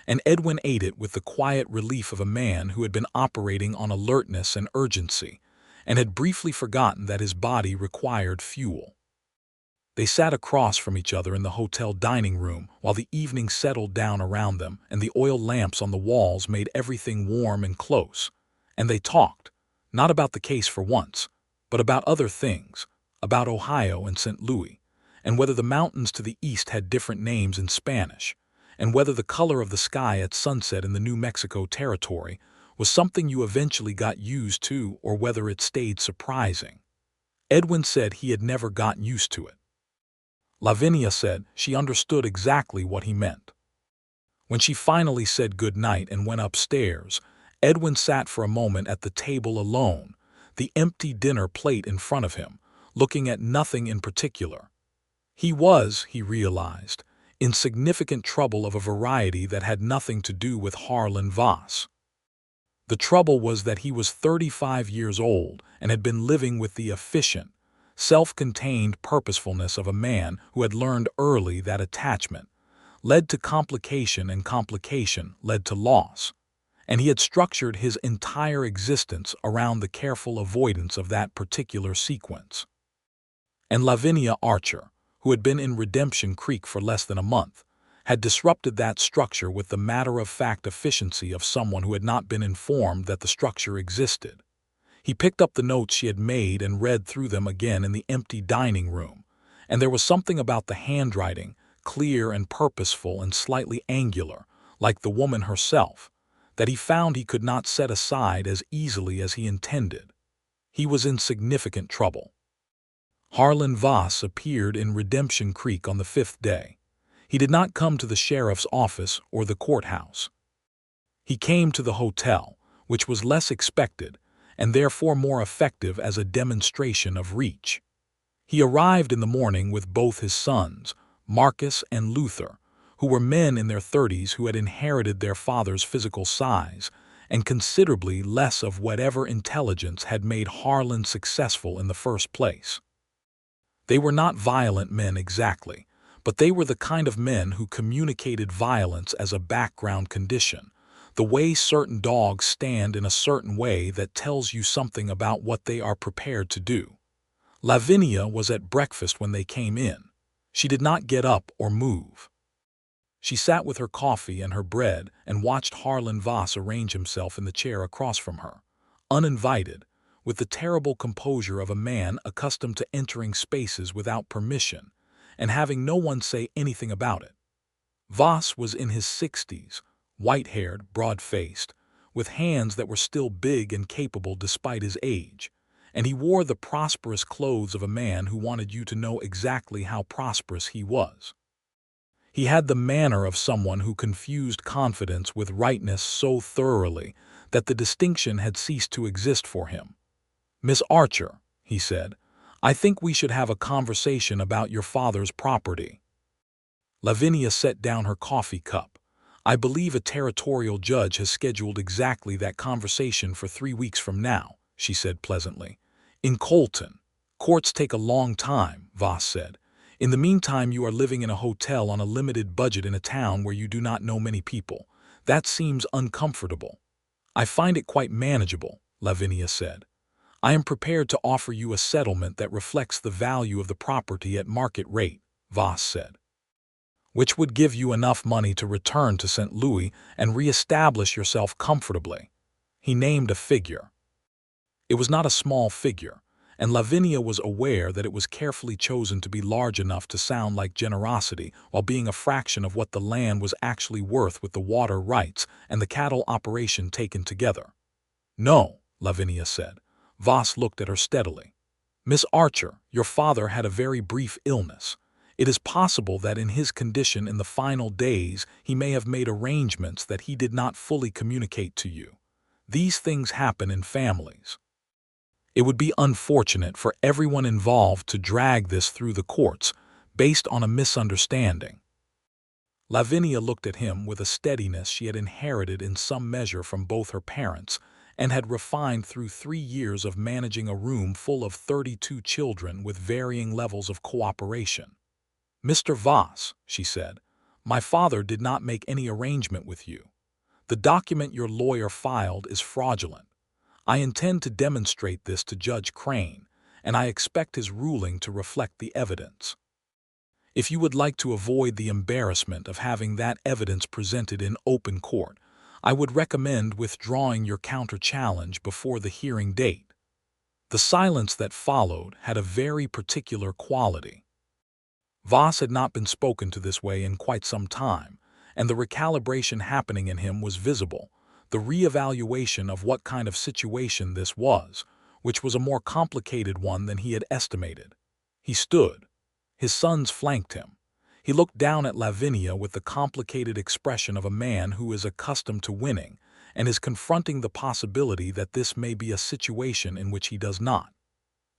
and Edwin ate it with the quiet relief of a man who had been operating on alertness and urgency, and had briefly forgotten that his body required fuel. They sat across from each other in the hotel dining room while the evening settled down around them and the oil lamps on the walls made everything warm and close, and they talked, not about the case for once, but about other things, about Ohio and St. Louis, and whether the mountains to the east had different names in Spanish, and whether the color of the sky at sunset in the New Mexico territory was something you eventually got used to or whether it stayed surprising. Edwin said he had never gotten used to it. Lavinia said she understood exactly what he meant. When she finally said good night and went upstairs, Edwin sat for a moment at the table alone, the empty dinner plate in front of him, looking at nothing in particular. He was, he realized, in significant trouble of a variety that had nothing to do with Harlan Voss. The trouble was that he was 35 years old and had been living with the efficient, self-contained purposefulness of a man who had learned early that attachment led to complication and complication led to loss, and he had structured his entire existence around the careful avoidance of that particular sequence. And Lavinia Archer, who had been in Redemption Creek for less than a month, had disrupted that structure with the matter-of-fact efficiency of someone who had not been informed that the structure existed. He picked up the notes she had made and read through them again in the empty dining room, and there was something about the handwriting, clear and purposeful and slightly angular, like the woman herself, that he found he could not set aside as easily as he intended. He was in significant trouble. Harlan Voss appeared in Redemption Creek on the 5th day. He did not come to the sheriff's office or the courthouse. He came to the hotel, which was less expected and therefore more effective as a demonstration of reach. He arrived in the morning with both his sons, Marcus and Luther, who were men in their 30s who had inherited their father's physical size and considerably less of whatever intelligence had made Harlan successful in the first place. They were not violent men exactly, but they were the kind of men who communicated violence as a background condition, the way certain dogs stand in a certain way that tells you something about what they are prepared to do. Lavinia was at breakfast when they came in. She did not get up or move. She sat with her coffee and her bread and watched Harlan Voss arrange himself in the chair across from her, uninvited, with the terrible composure of a man accustomed to entering spaces without permission and having no one say anything about it. Voss was in his 60s, white-haired, broad-faced, with hands that were still big and capable despite his age, and he wore the prosperous clothes of a man who wanted you to know exactly how prosperous he was. He had the manner of someone who confused confidence with rightness so thoroughly that the distinction had ceased to exist for him. "Miss Archer," he said, "I think we should have a conversation about your father's property." Lavinia set down her coffee cup. "I believe a territorial judge has scheduled exactly that conversation for 3 weeks from now," she said pleasantly. "In Colton. Courts take a long time," Voss said. "In the meantime, you are living in a hotel on a limited budget in a town where you do not know many people. That seems uncomfortable." "I find it quite manageable," Lavinia said. "I am prepared to offer you a settlement that reflects the value of the property at market rate," Voss said, "which would give you enough money to return to St. Louis and re-establish yourself comfortably." He named a figure. It was not a small figure, and Lavinia was aware that it was carefully chosen to be large enough to sound like generosity while being a fraction of what the land was actually worth with the water rights and the cattle operation taken together. "No," Lavinia said. Voss looked at her steadily. "Miss Archer, your father had a very brief illness. It is possible that in his condition in the final days he may have made arrangements that he did not fully communicate to you. These things happen in families. It would be unfortunate for everyone involved to drag this through the courts based on a misunderstanding." Lavinia looked at him with a steadiness she had inherited in some measure from both her parents and had refined through 3 years of managing a room full of 32 children with varying levels of cooperation. "Mr. Voss," she said, "my father did not make any arrangement with you. The document your lawyer filed is fraudulent. I intend to demonstrate this to Judge Crane, and I expect his ruling to reflect the evidence. If you would like to avoid the embarrassment of having that evidence presented in open court, I would recommend withdrawing your counter-challenge before the hearing date." The silence that followed had a very particular quality. Voss had not been spoken to this way in quite some time, and the recalibration happening in him was visible, the re-evaluation of what kind of situation this was, which was a more complicated one than he had estimated. He stood. His sons flanked him. He looked down at Lavinia with the complicated expression of a man who is accustomed to winning and is confronting the possibility that this may be a situation in which he does not.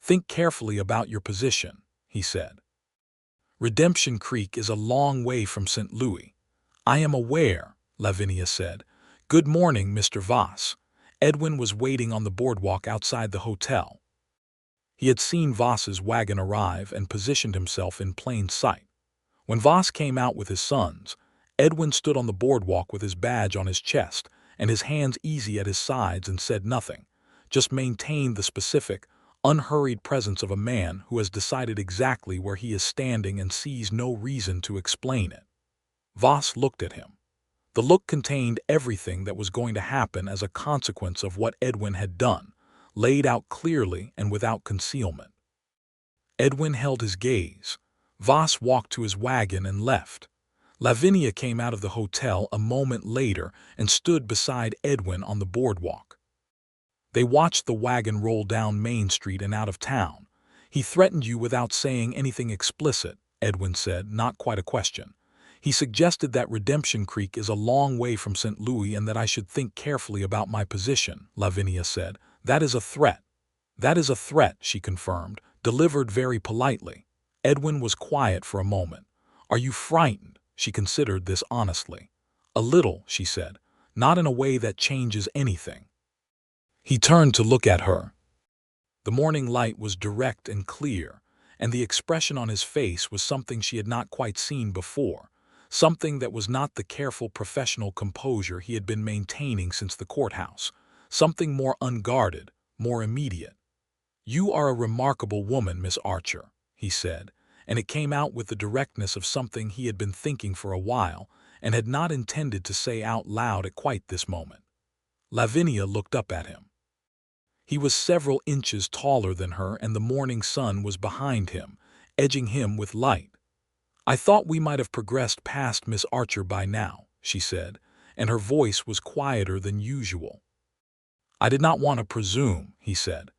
"Think carefully about your position," he said. "Redemption Creek is a long way from St. Louis." "I am aware," Lavinia said. "Good morning, Mr. Voss." Edwin was waiting on the boardwalk outside the hotel. He had seen Voss's wagon arrive and positioned himself in plain sight. When Voss came out with his sons, Edwin stood on the boardwalk with his badge on his chest and his hands easy at his sides and said nothing, just maintained the specific, unhurried presence of a man who has decided exactly where he is standing and sees no reason to explain it. Voss looked at him. The look contained everything that was going to happen as a consequence of what Edwin had done, laid out clearly and without concealment. Edwin held his gaze. Voss walked to his wagon and left. Lavinia came out of the hotel a moment later and stood beside Edwin on the boardwalk. They watched the wagon roll down Main Street and out of town. He threatened you without saying anything explicit, Edwin said, not quite a question. He suggested that Redemption Creek is a long way from St. Louis and that I should think carefully about my position, Lavinia said. That is a threat. That is a threat, she confirmed, delivered very politely. Edwin was quiet for a moment. Are you frightened? She considered this honestly. A little, she said, not in a way that changes anything. He turned to look at her. The morning light was direct and clear, and the expression on his face was something she had not quite seen before, something that was not the careful professional composure he had been maintaining since the courthouse, something more unguarded, more immediate. You are a remarkable woman, Miss Archer, he said, and it came out with the directness of something he had been thinking for a while and had not intended to say out loud at quite this moment. Lavinia looked up at him. He was several inches taller than her, and the morning sun was behind him, edging him with light. I thought we might have progressed past Miss Archer by now, she said, and her voice was quieter than usual. I did not want to presume, he said.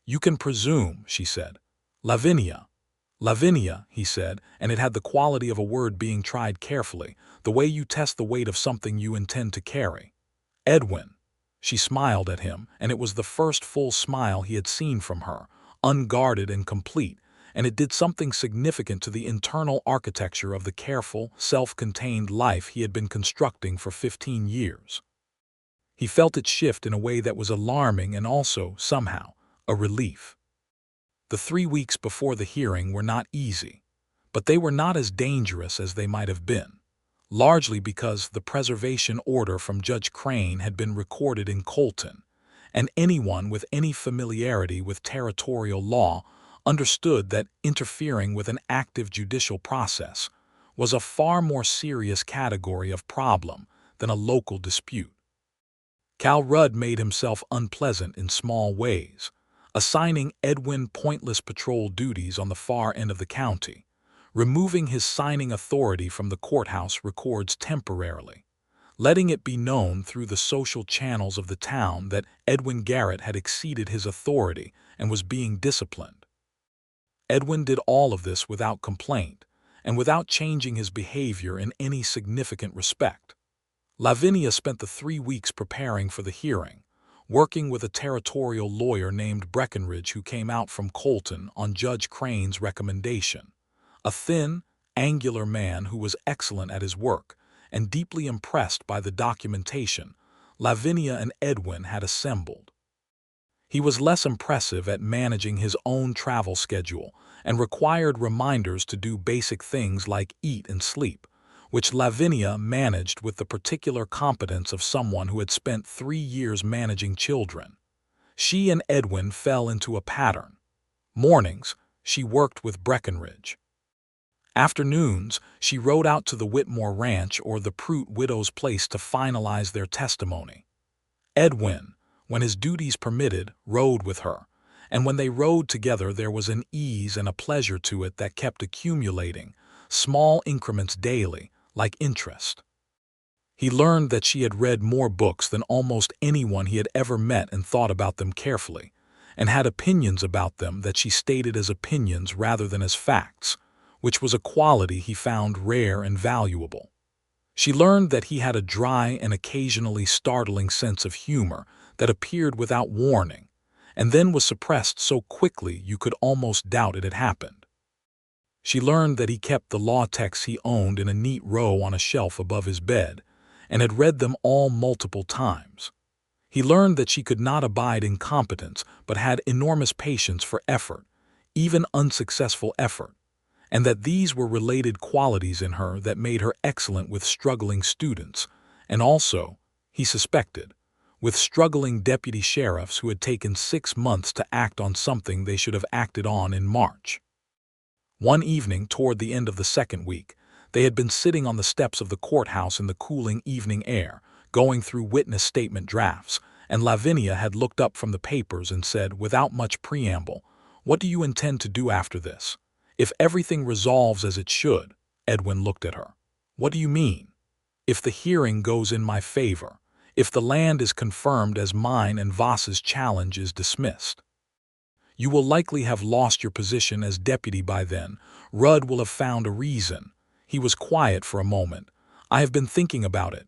You can presume, she said. Lavinia. Lavinia, he said, and it had the quality of a word being tried carefully, the way you test the weight of something you intend to carry. Edwin. She smiled at him, and it was the first full smile he had seen from her, unguarded and complete, and it did something significant to the internal architecture of the careful, self-contained life he had been constructing for 15 years. He felt it shift in a way that was alarming and also, somehow, a relief. The 3 weeks before the hearing were not easy, but they were not as dangerous as they might have been, largely because the preservation order from Judge Crane had been recorded in Colton, and anyone with any familiarity with territorial law understood that interfering with an active judicial process was a far more serious category of problem than a local dispute. Cal Rudd made himself unpleasant in small ways, assigning Edwin pointless patrol duties on the far end of the county, removing his signing authority from the courthouse records temporarily, letting it be known through the social channels of the town that Edwin Garrett had exceeded his authority and was being disciplined. Edwin did all of this without complaint and without changing his behavior in any significant respect. Lavinia spent the 3 weeks preparing for the hearing, working with a territorial lawyer named Breckenridge who came out from Colton on Judge Crane's recommendation. A thin, angular man who was excellent at his work and deeply impressed by the documentation Lavinia and Edwin had assembled. He was less impressive at managing his own travel schedule and required reminders to do basic things like eat and sleep, which Lavinia managed with the particular competence of someone who had spent 3 years managing children. She and Edwin fell into a pattern. Mornings, she worked with Breckenridge. Afternoons, she rode out to the Whitmore Ranch or the Prout widow's place to finalize their testimony. Edwin, when his duties permitted, rode with her, and when they rode together there was an ease and a pleasure to it that kept accumulating, small increments daily, like interest. He learned that she had read more books than almost anyone he had ever met and thought about them carefully, and had opinions about them that she stated as opinions rather than as facts, which was a quality he found rare and valuable. She learned that he had a dry and occasionally startling sense of humor that appeared without warning, and then was suppressed so quickly you could almost doubt it had happened. She learned that he kept the law texts he owned in a neat row on a shelf above his bed, and had read them all multiple times. He learned that she could not abide incompetence but had enormous patience for effort, even unsuccessful effort, and that these were related qualities in her that made her excellent with struggling students, and also, he suspected, with struggling deputy sheriffs who had taken 6 months to act on something they should have acted on in March. One evening toward the end of the 2nd week, they had been sitting on the steps of the courthouse in the cooling evening air, going through witness statement drafts, and Lavinia had looked up from the papers and said, without much preamble, "What do you intend to do after this? If everything resolves as it should," Edwin looked at her. "What do you mean?" "If the hearing goes in my favor, if the land is confirmed as mine and Voss's challenge is dismissed." You will likely have lost your position as deputy by then. Rudd will have found a reason. He was quiet for a moment. I have been thinking about it.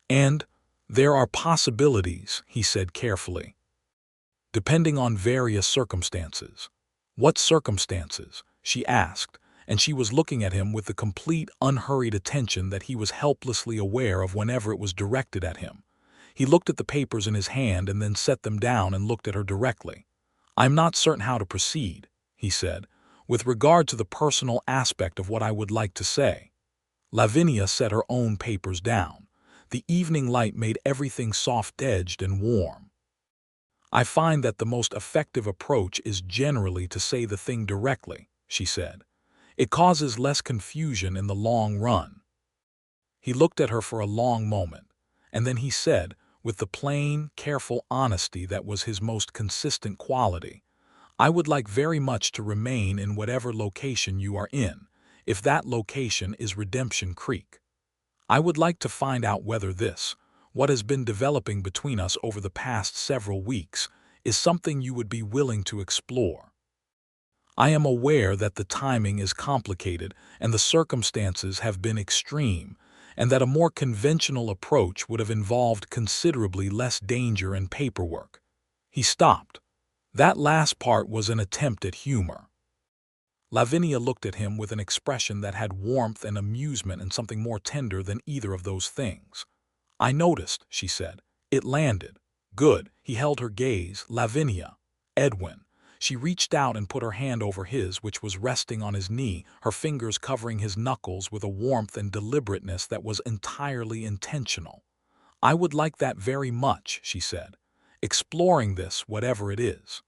And there are possibilities, he said carefully. Depending on various circumstances. What circumstances? She asked, and she was looking at him with the complete, unhurried attention that he was helplessly aware of whenever it was directed at him. He looked at the papers in his hand and then set them down and looked at her directly. I'm not certain how to proceed, he said, with regard to the personal aspect of what I would like to say. Lavinia set her own papers down. The evening light made everything soft-edged and warm. I find that the most effective approach is generally to say the thing directly, she said. It causes less confusion in the long run. He looked at her for a long moment, and then he said, with the plain, careful honesty that was his most consistent quality, I would like very much to remain in whatever location you are in, if that location is Redemption Creek. I would like to find out whether this, what has been developing between us over the past several weeks, is something you would be willing to explore. I am aware that the timing is complicated and the circumstances have been extreme, and that a more conventional approach would have involved considerably less danger and paperwork. He stopped. That last part was an attempt at humor. Lavinia looked at him with an expression that had warmth and amusement and something more tender than either of those things. I noticed, she said. It landed. Good. He held her gaze. Lavinia. Edwin. She reached out and put her hand over his, which was resting on his knee, her fingers covering his knuckles with a warmth and deliberateness that was entirely intentional. I would like that very much, she said, exploring this, whatever it is.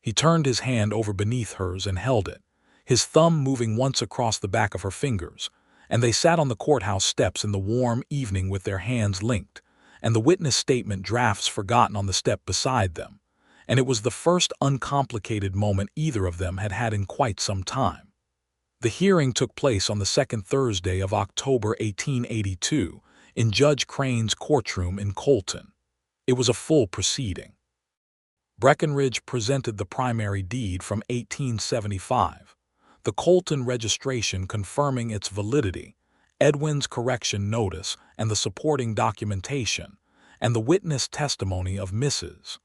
He turned his hand over beneath hers and held it, his thumb moving once across the back of her fingers, and they sat on the courthouse steps in the warm evening with their hands linked, and the witness statement drafts forgotten on the step beside them, and it was the first uncomplicated moment either of them had had in quite some time. The hearing took place on the second Thursday of October 1882 in Judge Crane's courtroom in Colton. It was a full proceeding. Breckenridge presented the primary deed from 1875, the Colton registration confirming its validity, Edwin's correction notice and the supporting documentation, and the witness testimony of Mrs.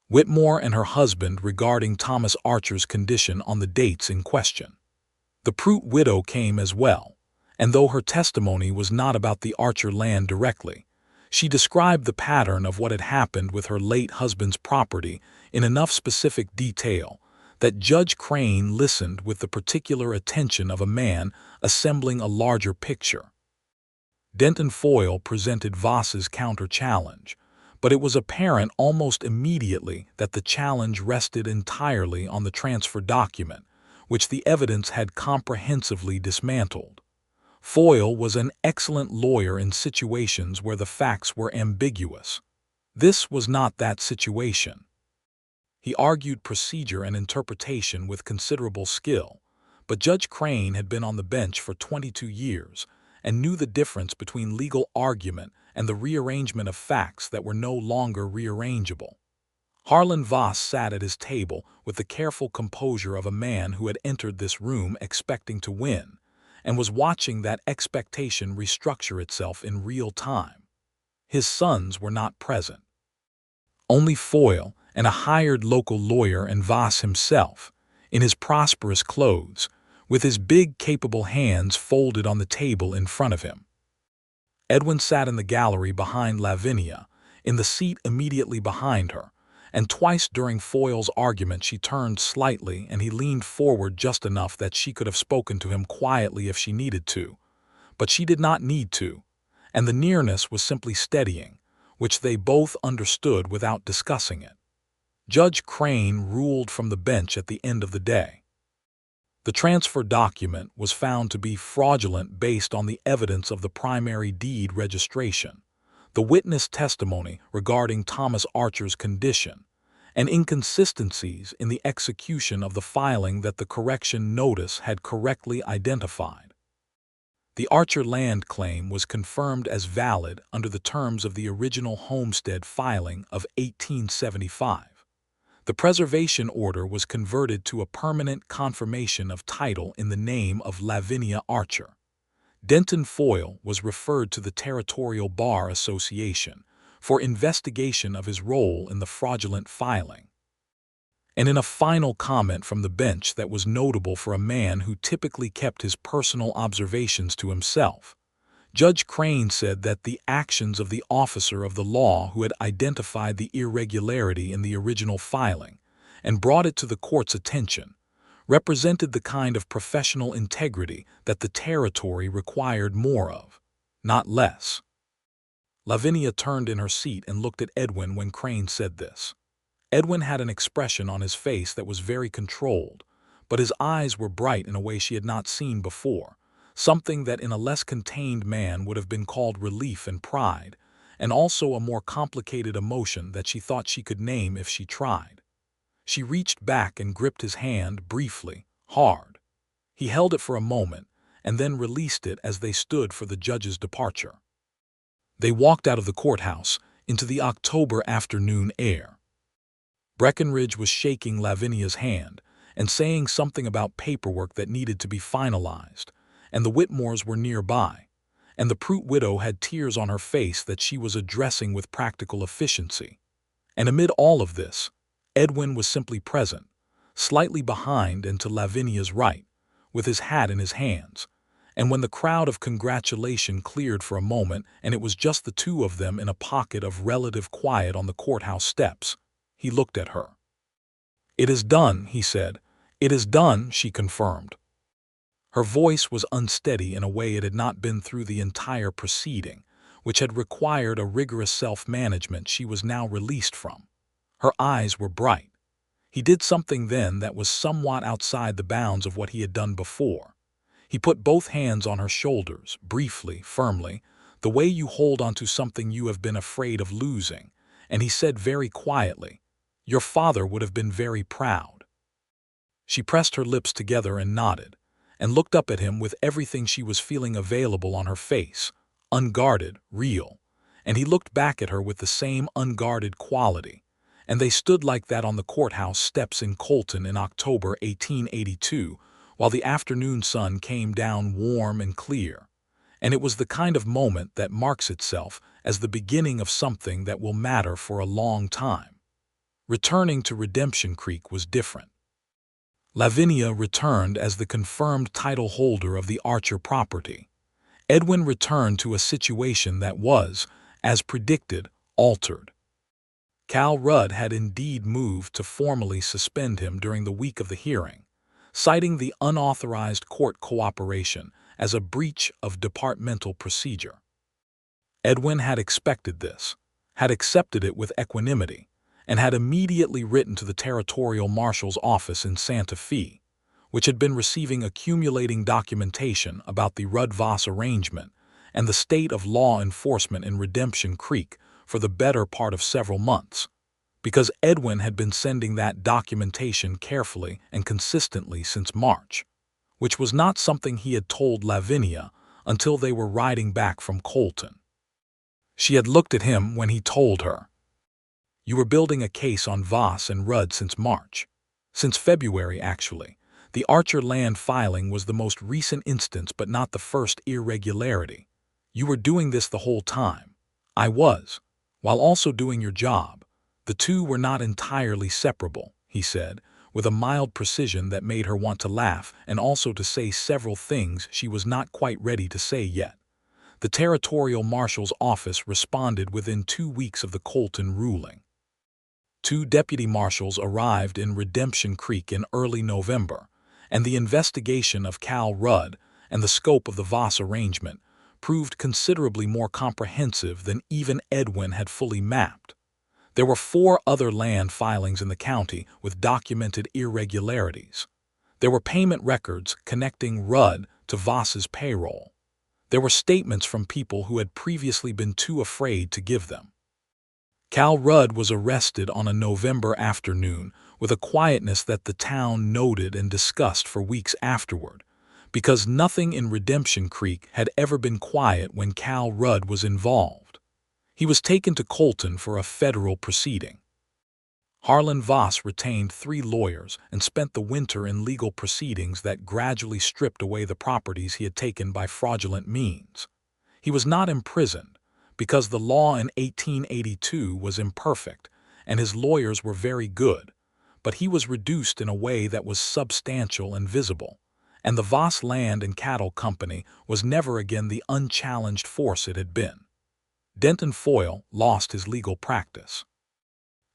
Whitmore and her husband regarding Thomas Archer's condition on the dates in question. The Prout widow came as well, and though her testimony was not about the Archer land directly, she described the pattern of what had happened with her late husband's property in enough specific detail that Judge Crane listened with the particular attention of a man assembling a larger picture. Denton Foyle presented Voss's counter-challenge, but it was apparent almost immediately that the challenge rested entirely on the transfer document, which the evidence had comprehensively dismantled. Foyle was an excellent lawyer in situations where the facts were ambiguous. This was not that situation. He argued procedure and interpretation with considerable skill, but Judge Crane had been on the bench for 22 years and knew the difference between legal argument and the rearrangement of facts that were no longer rearrangeable. Harlan Voss sat at his table with the careful composure of a man who had entered this room expecting to win, and was watching that expectation restructure itself in real time. His sons were not present. Only Foyle and a hired local lawyer and Voss himself, in his prosperous clothes, with his big, capable hands folded on the table in front of him. Edwin sat in the gallery behind Lavinia, in the seat immediately behind her, and twice during Foyle's argument she turned slightly and he leaned forward just enough that she could have spoken to him quietly if she needed to. But she did not need to, and the nearness was simply steadying, which they both understood without discussing it. Judge Crane ruled from the bench at the end of the day. The transfer document was found to be fraudulent based on the evidence of the primary deed registration, the witness testimony regarding Thomas Archer's condition, and inconsistencies in the execution of the filing that the correction notice had correctly identified. The Archer land claim was confirmed as valid under the terms of the original homestead filing of 1875. The preservation order was converted to a permanent confirmation of title in the name of Lavinia Archer. Denton Foyle was referred to the Territorial Bar Association for investigation of his role in the fraudulent filing. And in a final comment from the bench that was notable for a man who typically kept his personal observations to himself, Judge Crane said that the actions of the officer of the law who had identified the irregularity in the original filing and brought it to the court's attention represented the kind of professional integrity that the territory required more of, not less. Lavinia turned in her seat and looked at Edwin when Crane said this. Edwin had an expression on his face that was very controlled, but his eyes were bright in a way she had not seen before, something that in a less contained man would have been called relief and pride, and also a more complicated emotion that she thought she could name if she tried. She reached back and gripped his hand briefly, hard. He held it for a moment, and then released it as they stood for the judge's departure. They walked out of the courthouse into the October afternoon air. Breckenridge was shaking Lavinia's hand and saying something about paperwork that needed to be finalized, and the Whitmores were nearby, and the Prout widow had tears on her face that she was addressing with practical efficiency. And amid all of this, Edwin was simply present, slightly behind and to Lavinia's right, with his hat in his hands, and when the crowd of congratulation cleared for a moment and it was just the two of them in a pocket of relative quiet on the courthouse steps, he looked at her. "It is done," he said. "It is done," she confirmed. Her voice was unsteady in a way it had not been through the entire proceeding, which had required a rigorous self-management she was now released from. Her eyes were bright. He did something then that was somewhat outside the bounds of what he had done before. He put both hands on her shoulders, briefly, firmly, the way you hold onto something you have been afraid of losing, and he said very quietly, "Your father would have been very proud." She pressed her lips together and nodded, and looked up at him with everything she was feeling available on her face, unguarded, real, and he looked back at her with the same unguarded quality, and they stood like that on the courthouse steps in Colton in October 1882, while the afternoon sun came down warm and clear, and it was the kind of moment that marks itself as the beginning of something that will matter for a long time. Returning to Redemption Creek was different. Lavinia returned as the confirmed title holder of the Archer property. Edwin returned to a situation that was, as predicted, altered. Cal Rudd had indeed moved to formally suspend him during the week of the hearing, citing the unauthorized court cooperation as a breach of departmental procedure. Edwin had expected this, had accepted it with equanimity, and had immediately written to the Territorial Marshal's office in Santa Fe, which had been receiving accumulating documentation about the Rudd-Voss arrangement and the state of law enforcement in Redemption Creek for the better part of several months, because Edwin had been sending that documentation carefully and consistently since March, which was not something he had told Lavinia until they were riding back from Colton. She had looked at him when he told her, "You were building a case on Voss and Rudd since March. Since February, actually. The Archer land filing was the most recent instance but not the first irregularity. You were doing this the whole time. I was, while also doing your job. The two were not entirely separable," he said, with a mild precision that made her want to laugh and also to say several things she was not quite ready to say yet. The Territorial Marshal's office responded within 2 weeks of the Colton ruling. 2 deputy marshals arrived in Redemption Creek in early November, and the investigation of Cal Rudd and the scope of the Voss arrangement proved considerably more comprehensive than even Edwin had fully mapped. There were 4 other land filings in the county with documented irregularities. There were payment records connecting Rudd to Voss's payroll. There were statements from people who had previously been too afraid to give them. Cal Rudd was arrested on a November afternoon with a quietness that the town noted and discussed for weeks afterward, because nothing in Redemption Creek had ever been quiet when Cal Rudd was involved. He was taken to Colton for a federal proceeding. Harlan Voss retained 3 lawyers and spent the winter in legal proceedings that gradually stripped away the properties he had taken by fraudulent means. He was not imprisoned, because the law in 1882 was imperfect, and his lawyers were very good, but he was reduced in a way that was substantial and visible, and the Voss Land and Cattle Company was never again the unchallenged force it had been. Denton Foyle lost his legal practice.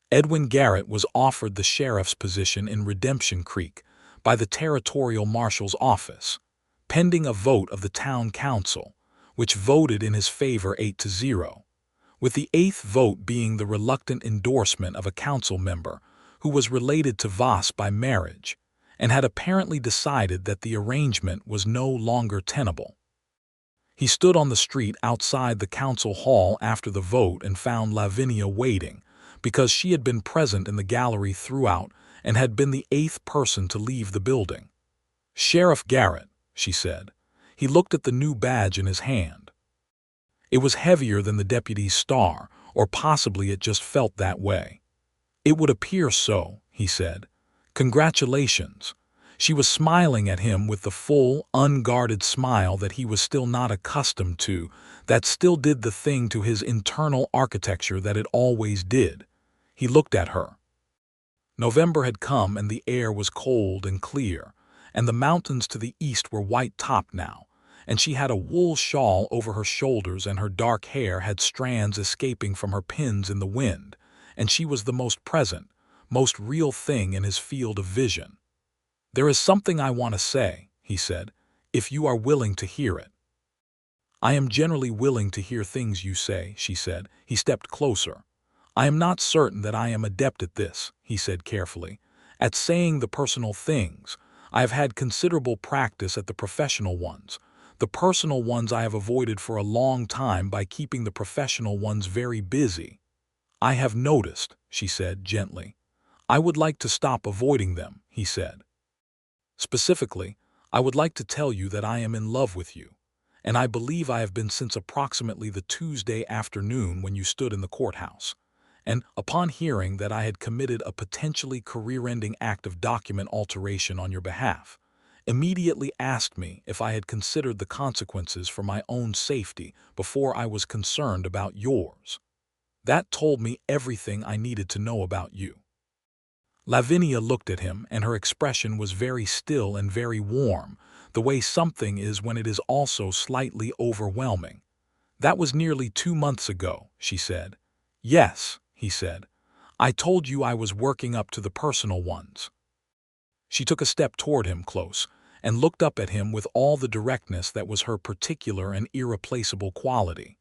Edwin Garrett was offered the sheriff's position in Redemption Creek by the Territorial Marshal's office, pending a vote of the town council, which voted in his favor 8-0, with the 8th vote being the reluctant endorsement of a council member who was related to Voss by marriage and had apparently decided that the arrangement was no longer tenable. He stood on the street outside the council hall after the vote and found Lavinia waiting, because she had been present in the gallery throughout and had been the 8th person to leave the building. "Sheriff Garrett," she said. He looked at the new badge in his hand. It was heavier than the deputy's star, or possibly it just felt that way. "It would appear so," he said. "Congratulations." She was smiling at him with the full, unguarded smile that he was still not accustomed to, that still did the thing to his internal architecture that it always did. He looked at her. November had come and the air was cold and clear, and the mountains to the east were white-topped now, and she had a wool shawl over her shoulders and her dark hair had strands escaping from her pins in the wind, and she was the most present, most real thing in his field of vision. "There is something I want to say," he said, "if you are willing to hear it." "I am generally willing to hear things you say," she said. He stepped closer. "I am not certain that I am adept at this," he said carefully, "at saying the personal things. I have had considerable practice at the professional ones. The personal ones I have avoided for a long time by keeping the professional ones very busy." "I have noticed," she said gently. "I would like to stop avoiding them," he said. "Specifically, I would like to tell you that I am in love with you, and I believe I have been since approximately the Tuesday afternoon when you stood in the courthouse, and upon hearing that I had committed a potentially career-ending act of document alteration on your behalf, immediately asked me if I had considered the consequences for my own safety before I was concerned about yours. That told me everything I needed to know about you." Lavinia looked at him, and her expression was very still and very warm, the way something is when it is also slightly overwhelming. "That was nearly 2 months ago," she said. "Yes," he said. "I told you I was working up to the personal ones." She took a step toward him close, and looked up at him with all the directness that was her particular and irreplaceable quality.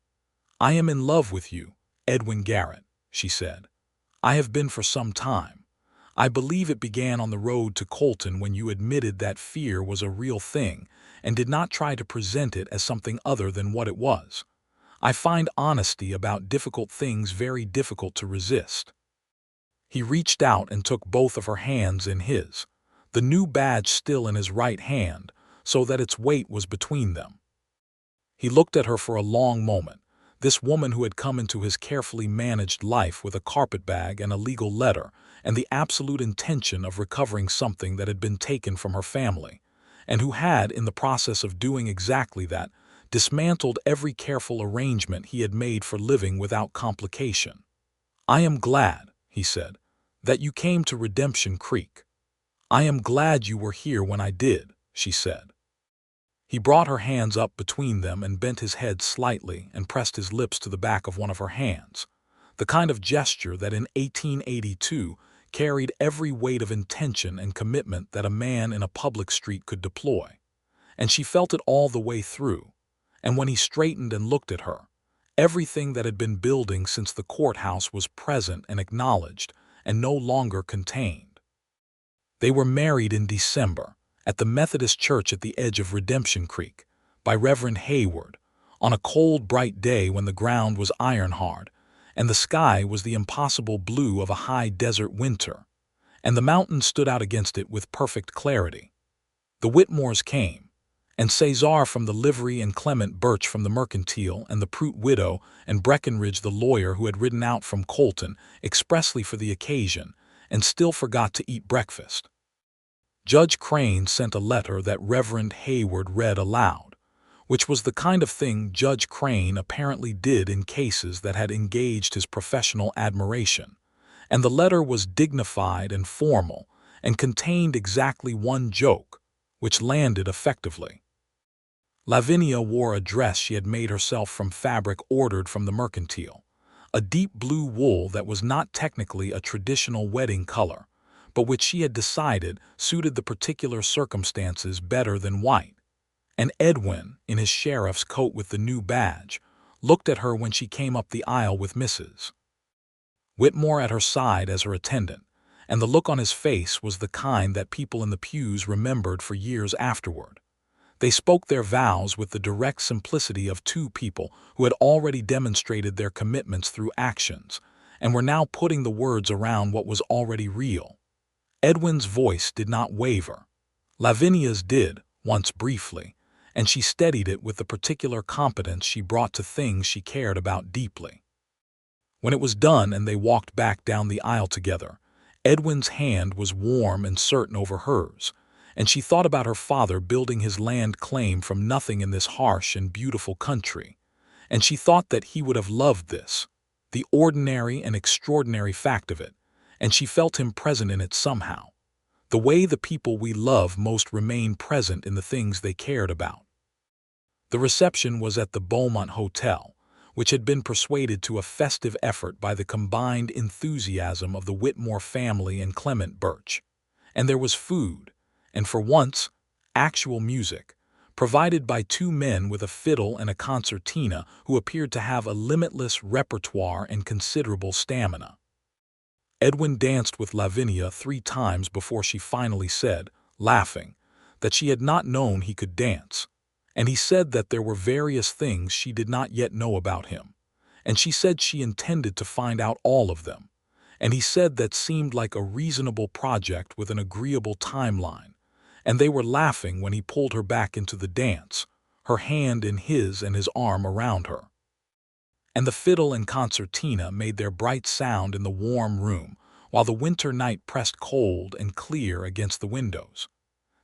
"I am in love with you, Edwin Garrett," she said. "I have been for some time. I believe it began on the road to Colton when you admitted that fear was a real thing and did not try to present it as something other than what it was. I find honesty about difficult things very difficult to resist." He reached out and took both of her hands in his, the new badge still in his right hand, so that its weight was between them. He looked at her for a long moment, this woman who had come into his carefully managed life with a carpetbag and a legal letter and the absolute intention of recovering something that had been taken from her family, and who had, in the process of doing exactly that, dismantled every careful arrangement he had made for living without complication. "I am glad," he said, "that you came to Redemption Creek." "I am glad you were here when I did," she said. He brought her hands up between them and bent his head slightly and pressed his lips to the back of one of her hands, the kind of gesture that in 1882 carried every weight of intention and commitment that a man in a public street could deploy. And she felt it all the way through, and when he straightened and looked at her, everything that had been building since the courthouse was present and acknowledged and no longer contained. They were married in December, at the Methodist Church at the edge of Redemption Creek, by Reverend Hayward, on a cold, bright day when the ground was iron-hard, and the sky was the impossible blue of a high desert winter, and the mountains stood out against it with perfect clarity. The Whitmores came, and Cesar from the livery and Clement Birch from the mercantile and the Prout widow and Breckenridge the lawyer who had ridden out from Colton expressly for the occasion, and still forgot to eat breakfast. Judge Crane sent a letter that Reverend Hayward read aloud, which was the kind of thing Judge Crane apparently did in cases that had engaged his professional admiration, and the letter was dignified and formal and contained exactly one joke, which landed effectively. Lavinia wore a dress she had made herself from fabric ordered from the mercantile, a deep blue wool that was not technically a traditional wedding color, but which she had decided suited the particular circumstances better than white. And Edwin, in his sheriff's coat with the new badge, looked at her when she came up the aisle with Mrs. Whitmore at her side as her attendant, and the look on his face was the kind that people in the pews remembered for years afterward. They spoke their vows with the direct simplicity of two people who had already demonstrated their commitments through actions, and were now putting the words around what was already real. Edwin's voice did not waver. Lavinia's did, once briefly, and she steadied it with the particular competence she brought to things she cared about deeply. When it was done and they walked back down the aisle together, Edwin's hand was warm and certain over hers, and she thought about her father building his land claim from nothing in this harsh and beautiful country, and she thought that he would have loved this, the ordinary and extraordinary fact of it, and she felt him present in it somehow, the way the people we love most remain present in the things they cared about. The reception was at the Beaumont Hotel, which had been persuaded to a festive effort by the combined enthusiasm of the Whitmore family and Clement Birch, and there was food, and for once, actual music, provided by two men with a fiddle and a concertina who appeared to have a limitless repertoire and considerable stamina. Edwin danced with Lavinia 3 times before she finally said, laughing, that she had not known he could dance, and he said that there were various things she did not yet know about him, and she said she intended to find out all of them, and he said that seemed like a reasonable project with an agreeable timeline, and they were laughing when he pulled her back into the dance, her hand in his and his arm around her. And the fiddle and concertina made their bright sound in the warm room, while the winter night pressed cold and clear against the windows.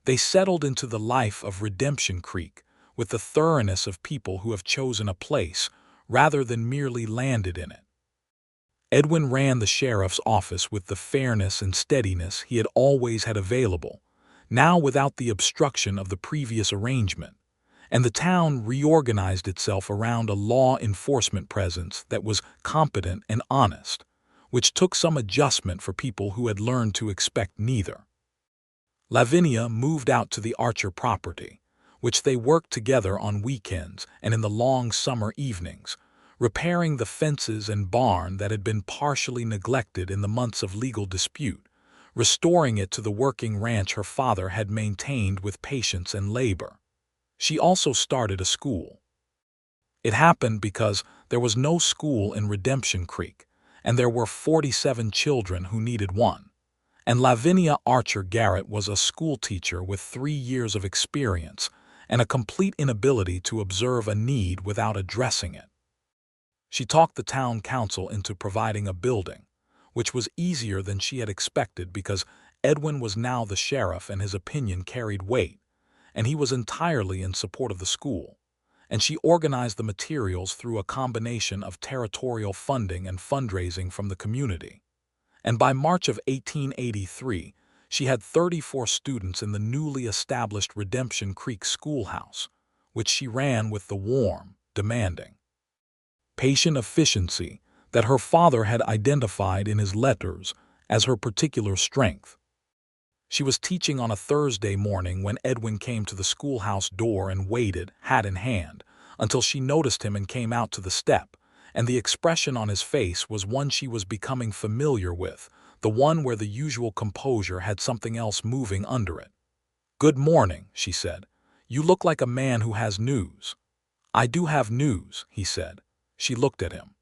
They settled into the life of Redemption Creek with the thoroughness of people who have chosen a place rather than merely landed in it. Edwin ran the sheriff's office with the fairness and steadiness he had always had available, now without the obstruction of the previous arrangement, and the town reorganized itself around a law enforcement presence that was competent and honest, which took some adjustment for people who had learned to expect neither. Lavinia moved out to the Archer property, which they worked together on weekends and in the long summer evenings, repairing the fences and barn that had been partially neglected in the months of legal dispute, restoring it to the working ranch her father had maintained with patience and labor. She also started a school. It happened because there was no school in Redemption Creek, and there were 47 children who needed one. And Lavinia Archer Garrett was a schoolteacher with 3 years of experience and a complete inability to observe a need without addressing it. She talked the town council into providing a building, which was easier than she had expected because Edwin was now the sheriff and his opinion carried weight, and he was entirely in support of the school, and she organized the materials through a combination of territorial funding and fundraising from the community. And by March of 1883, she had 34 students in the newly established Redemption Creek Schoolhouse, which she ran with the warm, demanding, patient efficiency that her father had identified in his letters as her particular strength. She was teaching on a Thursday morning when Edwin came to the schoolhouse door and waited, hat in hand, until she noticed him and came out to the step, and the expression on his face was one she was becoming familiar with, the one where the usual composure had something else moving under it. "Good morning," she said. "You look like a man who has news." "I do have news," he said. She looked at him.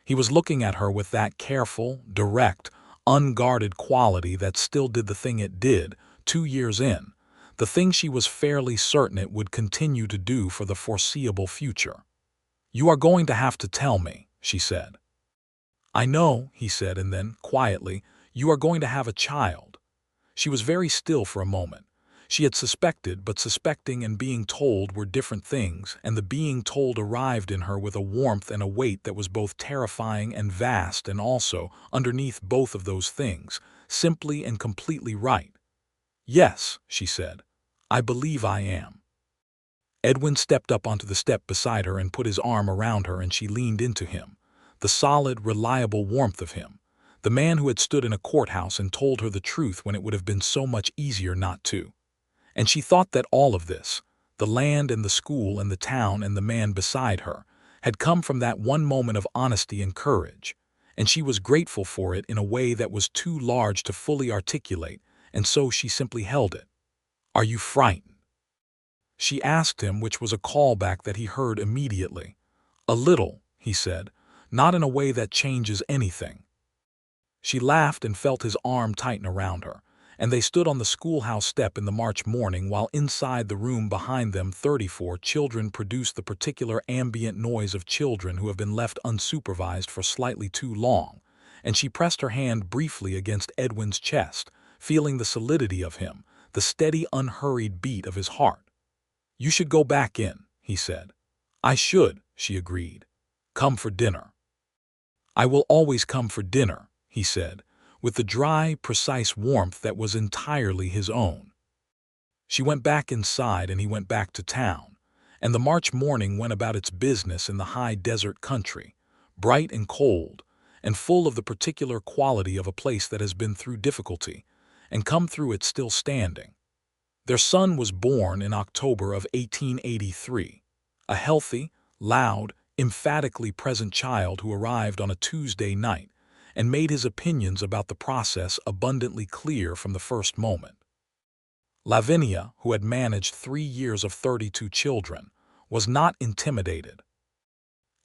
He was looking at her with that careful, direct, unguarded quality that still did the thing it did, 2 years in, the thing she was fairly certain it would continue to do for the foreseeable future. "You are going to have to tell me," she said. "I know," he said, and then, quietly, "You are going to have a child." She was very still for a moment. She had suspected, but suspecting and being told were different things, and the being told arrived in her with a warmth and a weight that was both terrifying and vast, and also, underneath both of those things, simply and completely right. "Yes," she said, "I believe I am." Edwin stepped up onto the step beside her and put his arm around her, and she leaned into him. The solid, reliable warmth of him. The man who had stood in a courthouse and told her the truth when it would have been so much easier not to. And she thought that all of this, the land and the school and the town and the man beside her, had come from that one moment of honesty and courage, and she was grateful for it in a way that was too large to fully articulate, and so she simply held it. "Are you frightened?" she asked him, which was a callback that he heard immediately. "A little," he said, "not in a way that changes anything." She laughed and felt his arm tighten around her, and they stood on the schoolhouse step in the March morning while inside the room behind them 34 children produced the particular ambient noise of children who have been left unsupervised for slightly too long, and she pressed her hand briefly against Edwin's chest, feeling the solidity of him, the steady, unhurried beat of his heart. "You should go back in," he said. "I should," she agreed. "Come for dinner." "I will always come for dinner," he said, with the dry, precise warmth that was entirely his own. She went back inside and he went back to town, and the March morning went about its business in the high desert country, bright and cold, and full of the particular quality of a place that has been through difficulty, and come through it still standing. Their son was born in October of 1883, a healthy, loud, emphatically present child who arrived on a Tuesday night, and made his opinions about the process abundantly clear from the first moment. Lavinia, who had managed 3 years of 32 children, was not intimidated.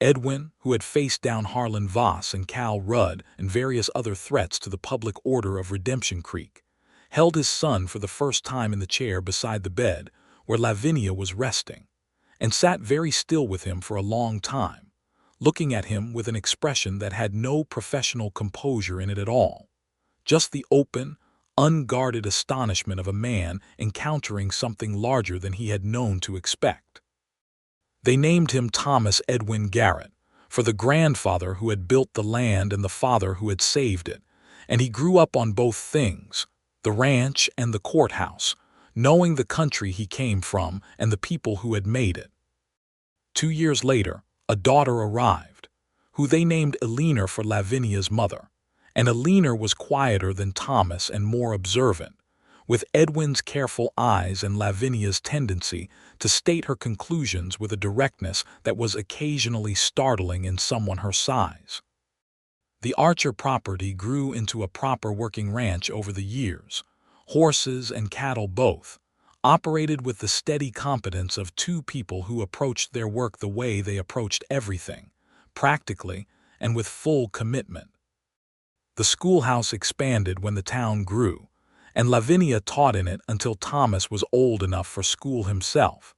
Edwin, who had faced down Harlan Voss and Cal Rudd and various other threats to the public order of Redemption Creek, held his son for the first time in the chair beside the bed where Lavinia was resting, and sat very still with him for a long time, looking at him with an expression that had no professional composure in it at all, just the open, unguarded astonishment of a man encountering something larger than he had known to expect. They named him Thomas Edwin Garrett, for the grandfather who had built the land and the father who had saved it, and he grew up on both things, the ranch and the courthouse, knowing the country he came from and the people who had made it. 2 years later, a daughter arrived, who they named Eleanor for Lavinia's mother, and Eleanor was quieter than Thomas and more observant, with Edwin's careful eyes and Lavinia's tendency to state her conclusions with a directness that was occasionally startling in someone her size. The Archer property grew into a proper working ranch over the years, horses and cattle both, operated with the steady competence of 2 people who approached their work the way they approached everything, practically and with full commitment. The schoolhouse expanded when the town grew, and Lavinia taught in it until Thomas was old enough for school himself,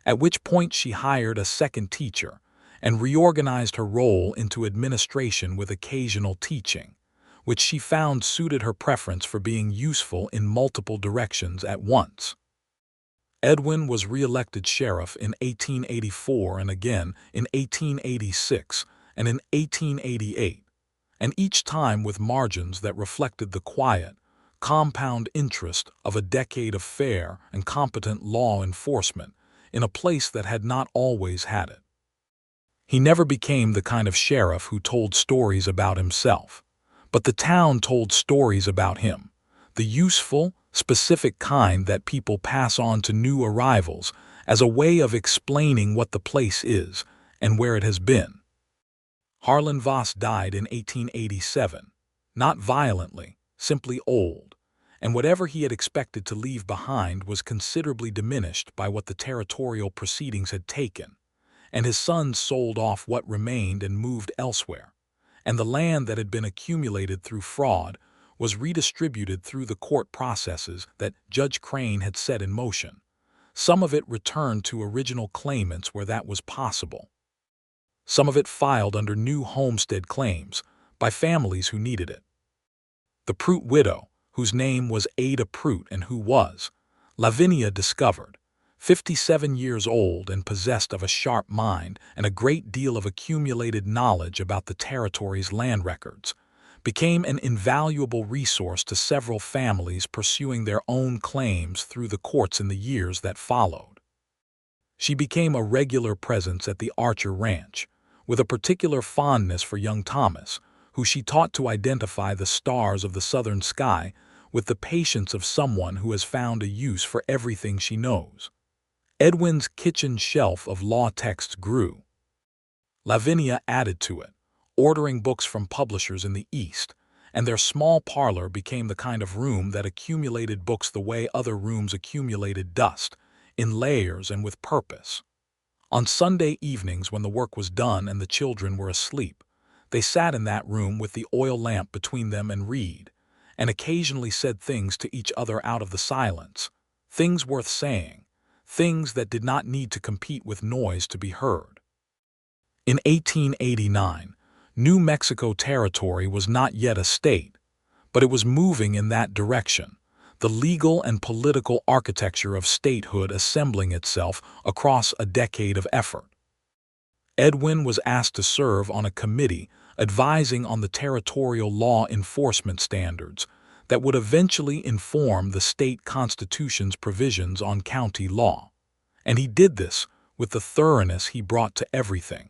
at which point she hired a second teacher and reorganized her role into administration with occasional teaching, which she found suited her preference for being useful in multiple directions at once. Edwin was re-elected sheriff in 1884 and again in 1886 and in 1888, and each time with margins that reflected the quiet, compound interest of a decade of fair and competent law enforcement in a place that had not always had it. He never became the kind of sheriff who told stories about himself, but the town told stories about him, the useful, specific kind that people pass on to new arrivals as a way of explaining what the place is and where it has been. Harlan Voss died in 1887, not violently, simply old, and whatever he had expected to leave behind was considerably diminished by what the territorial proceedings had taken, and his sons sold off what remained and moved elsewhere, and the land that had been accumulated through fraud was redistributed through the court processes that Judge Crane had set in motion. Some of it returned to original claimants where that was possible. Some of it filed under new homestead claims by families who needed it. The Prout widow, whose name was Ada Prout and who was, Lavinia discovered, 57 years old and possessed of a sharp mind and a great deal of accumulated knowledge about the territory's land records, became an invaluable resource to several families pursuing their own claims through the courts in the years that followed. She became a regular presence at the Archer Ranch, with a particular fondness for young Thomas, who she taught to identify the stars of the southern sky with the patience of someone who has found a use for everything she knows. Edwin's kitchen shelf of law texts grew. Lavinia added to it, ordering books from publishers in the East, and their small parlor became the kind of room that accumulated books the way other rooms accumulated dust, in layers and with purpose. On Sunday evenings when the work was done and the children were asleep, they sat in that room with the oil lamp between them and read, and occasionally said things to each other out of the silence, things worth saying, things that did not need to compete with noise to be heard. In 1889, New Mexico Territory was not yet a state, but it was moving in that direction, the legal and political architecture of statehood assembling itself across a decade of effort. Edwin was asked to serve on a committee advising on the territorial law enforcement standards that would eventually inform the state constitution's provisions on county law, and he did this with the thoroughness he brought to everything.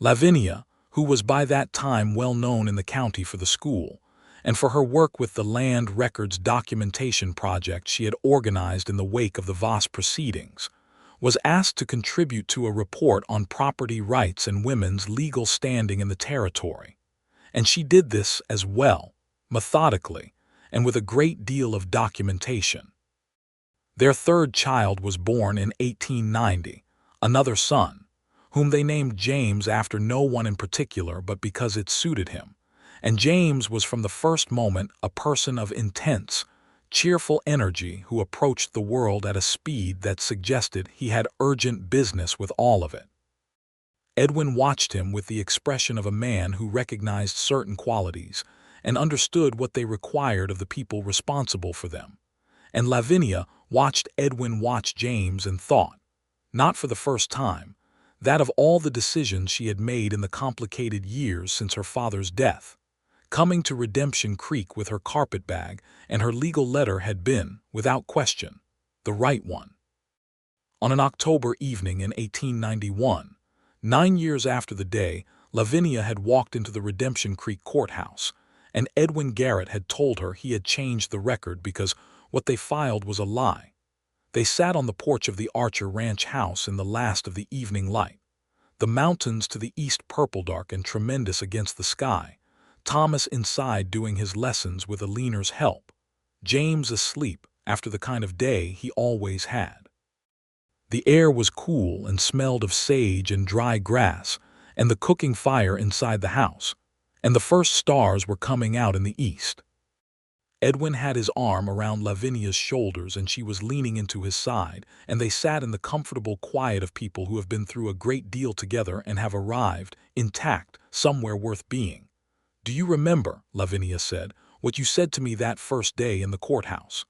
Lavinia, who was by that time well known in the county for the school, and for her work with the land records documentation project she had organized in the wake of the Voss proceedings, was asked to contribute to a report on property rights and women's legal standing in the territory, and she did this as well, methodically, and with a great deal of documentation. Their third child was born in 1890, another son, whom they named James after no one in particular but because it suited him, and James was from the first moment a person of intense, cheerful energy who approached the world at a speed that suggested he had urgent business with all of it. Edwin watched him with the expression of a man who recognized certain qualities and understood what they required of the people responsible for them, and Lavinia watched Edwin watch James and thought, not for the first time, that of all the decisions she had made in the complicated years since her father's death, coming to Redemption Creek with her carpetbag and her legal letter had been, without question, the right one. On an October evening in 1891, 9 years after the day, Lavinia had walked into the Redemption Creek Courthouse, and Edwin Garrett had told her he had changed the record because what they filed was a lie. They sat on the porch of the Archer Ranch house in the last of the evening light, the mountains to the east purple dark and tremendous against the sky, Thomas inside doing his lessons with Aline's help, James asleep after the kind of day he always had. The air was cool and smelled of sage and dry grass and the cooking fire inside the house, and the first stars were coming out in the east. Edwin had his arm around Lavinia's shoulders and she was leaning into his side, and they sat in the comfortable quiet of people who have been through a great deal together and have arrived, intact, somewhere worth being. "Do you remember," Lavinia said, "what you said to me that first day in the courthouse?"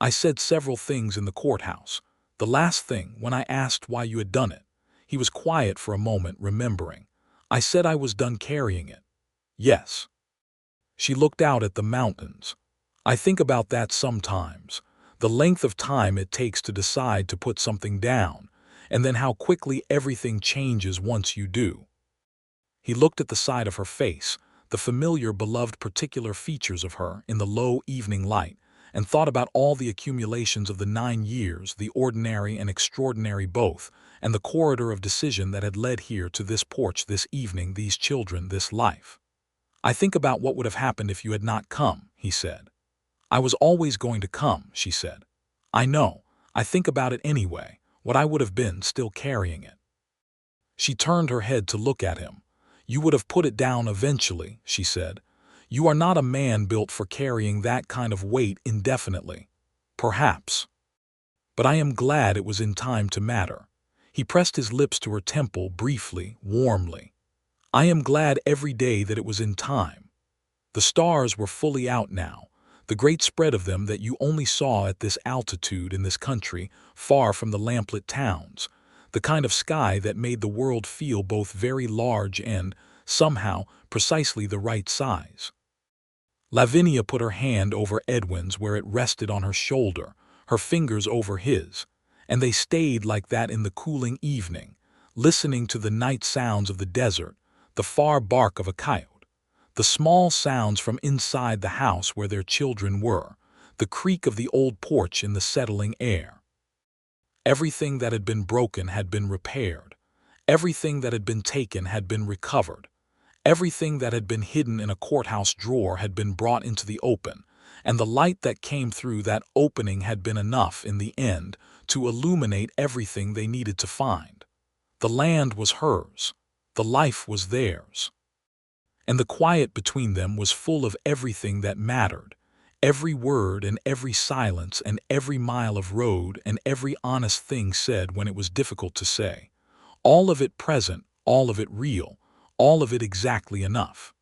"I said several things in the courthouse. The last thing, when I asked why you had done it." He was quiet for a moment, remembering. "I said I was done carrying it." "Yes." She looked out at the mountains. "I think about that sometimes, the length of time it takes to decide to put something down, and then how quickly everything changes once you do." He looked at the side of her face, the familiar beloved particular features of her in the low evening light, and thought about all the accumulations of the 9 years, the ordinary and extraordinary both, and the corridor of decision that had led here to this porch, this evening, these children, this life. "I think about what would have happened if you had not come," he said. "I was always going to come," she said. "I know. I think about it anyway, what I would have been still carrying it." She turned her head to look at him. "You would have put it down eventually," she said. "You are not a man built for carrying that kind of weight indefinitely." "Perhaps. But I am glad it was in time to matter." He pressed his lips to her temple briefly, warmly. "I am glad every day that it was in time." The stars were fully out now, the great spread of them that you only saw at this altitude in this country, far from the lamplit towns, the kind of sky that made the world feel both very large and, somehow, precisely the right size. Lavinia put her hand over Edwin's where it rested on her shoulder, her fingers over his, and they stayed like that in the cooling evening, listening to the night sounds of the desert, the far bark of a coyote, the small sounds from inside the house where their children were, the creak of the old porch in the settling air. Everything that had been broken had been repaired. Everything that had been taken had been recovered. Everything that had been hidden in a courthouse drawer had been brought into the open, and the light that came through that opening had been enough, in the end, to illuminate everything they needed to find. The land was hers. The life was theirs. And the quiet between them was full of everything that mattered, every word and every silence and every mile of road and every honest thing said when it was difficult to say. All of it present, all of it real, all of it exactly enough.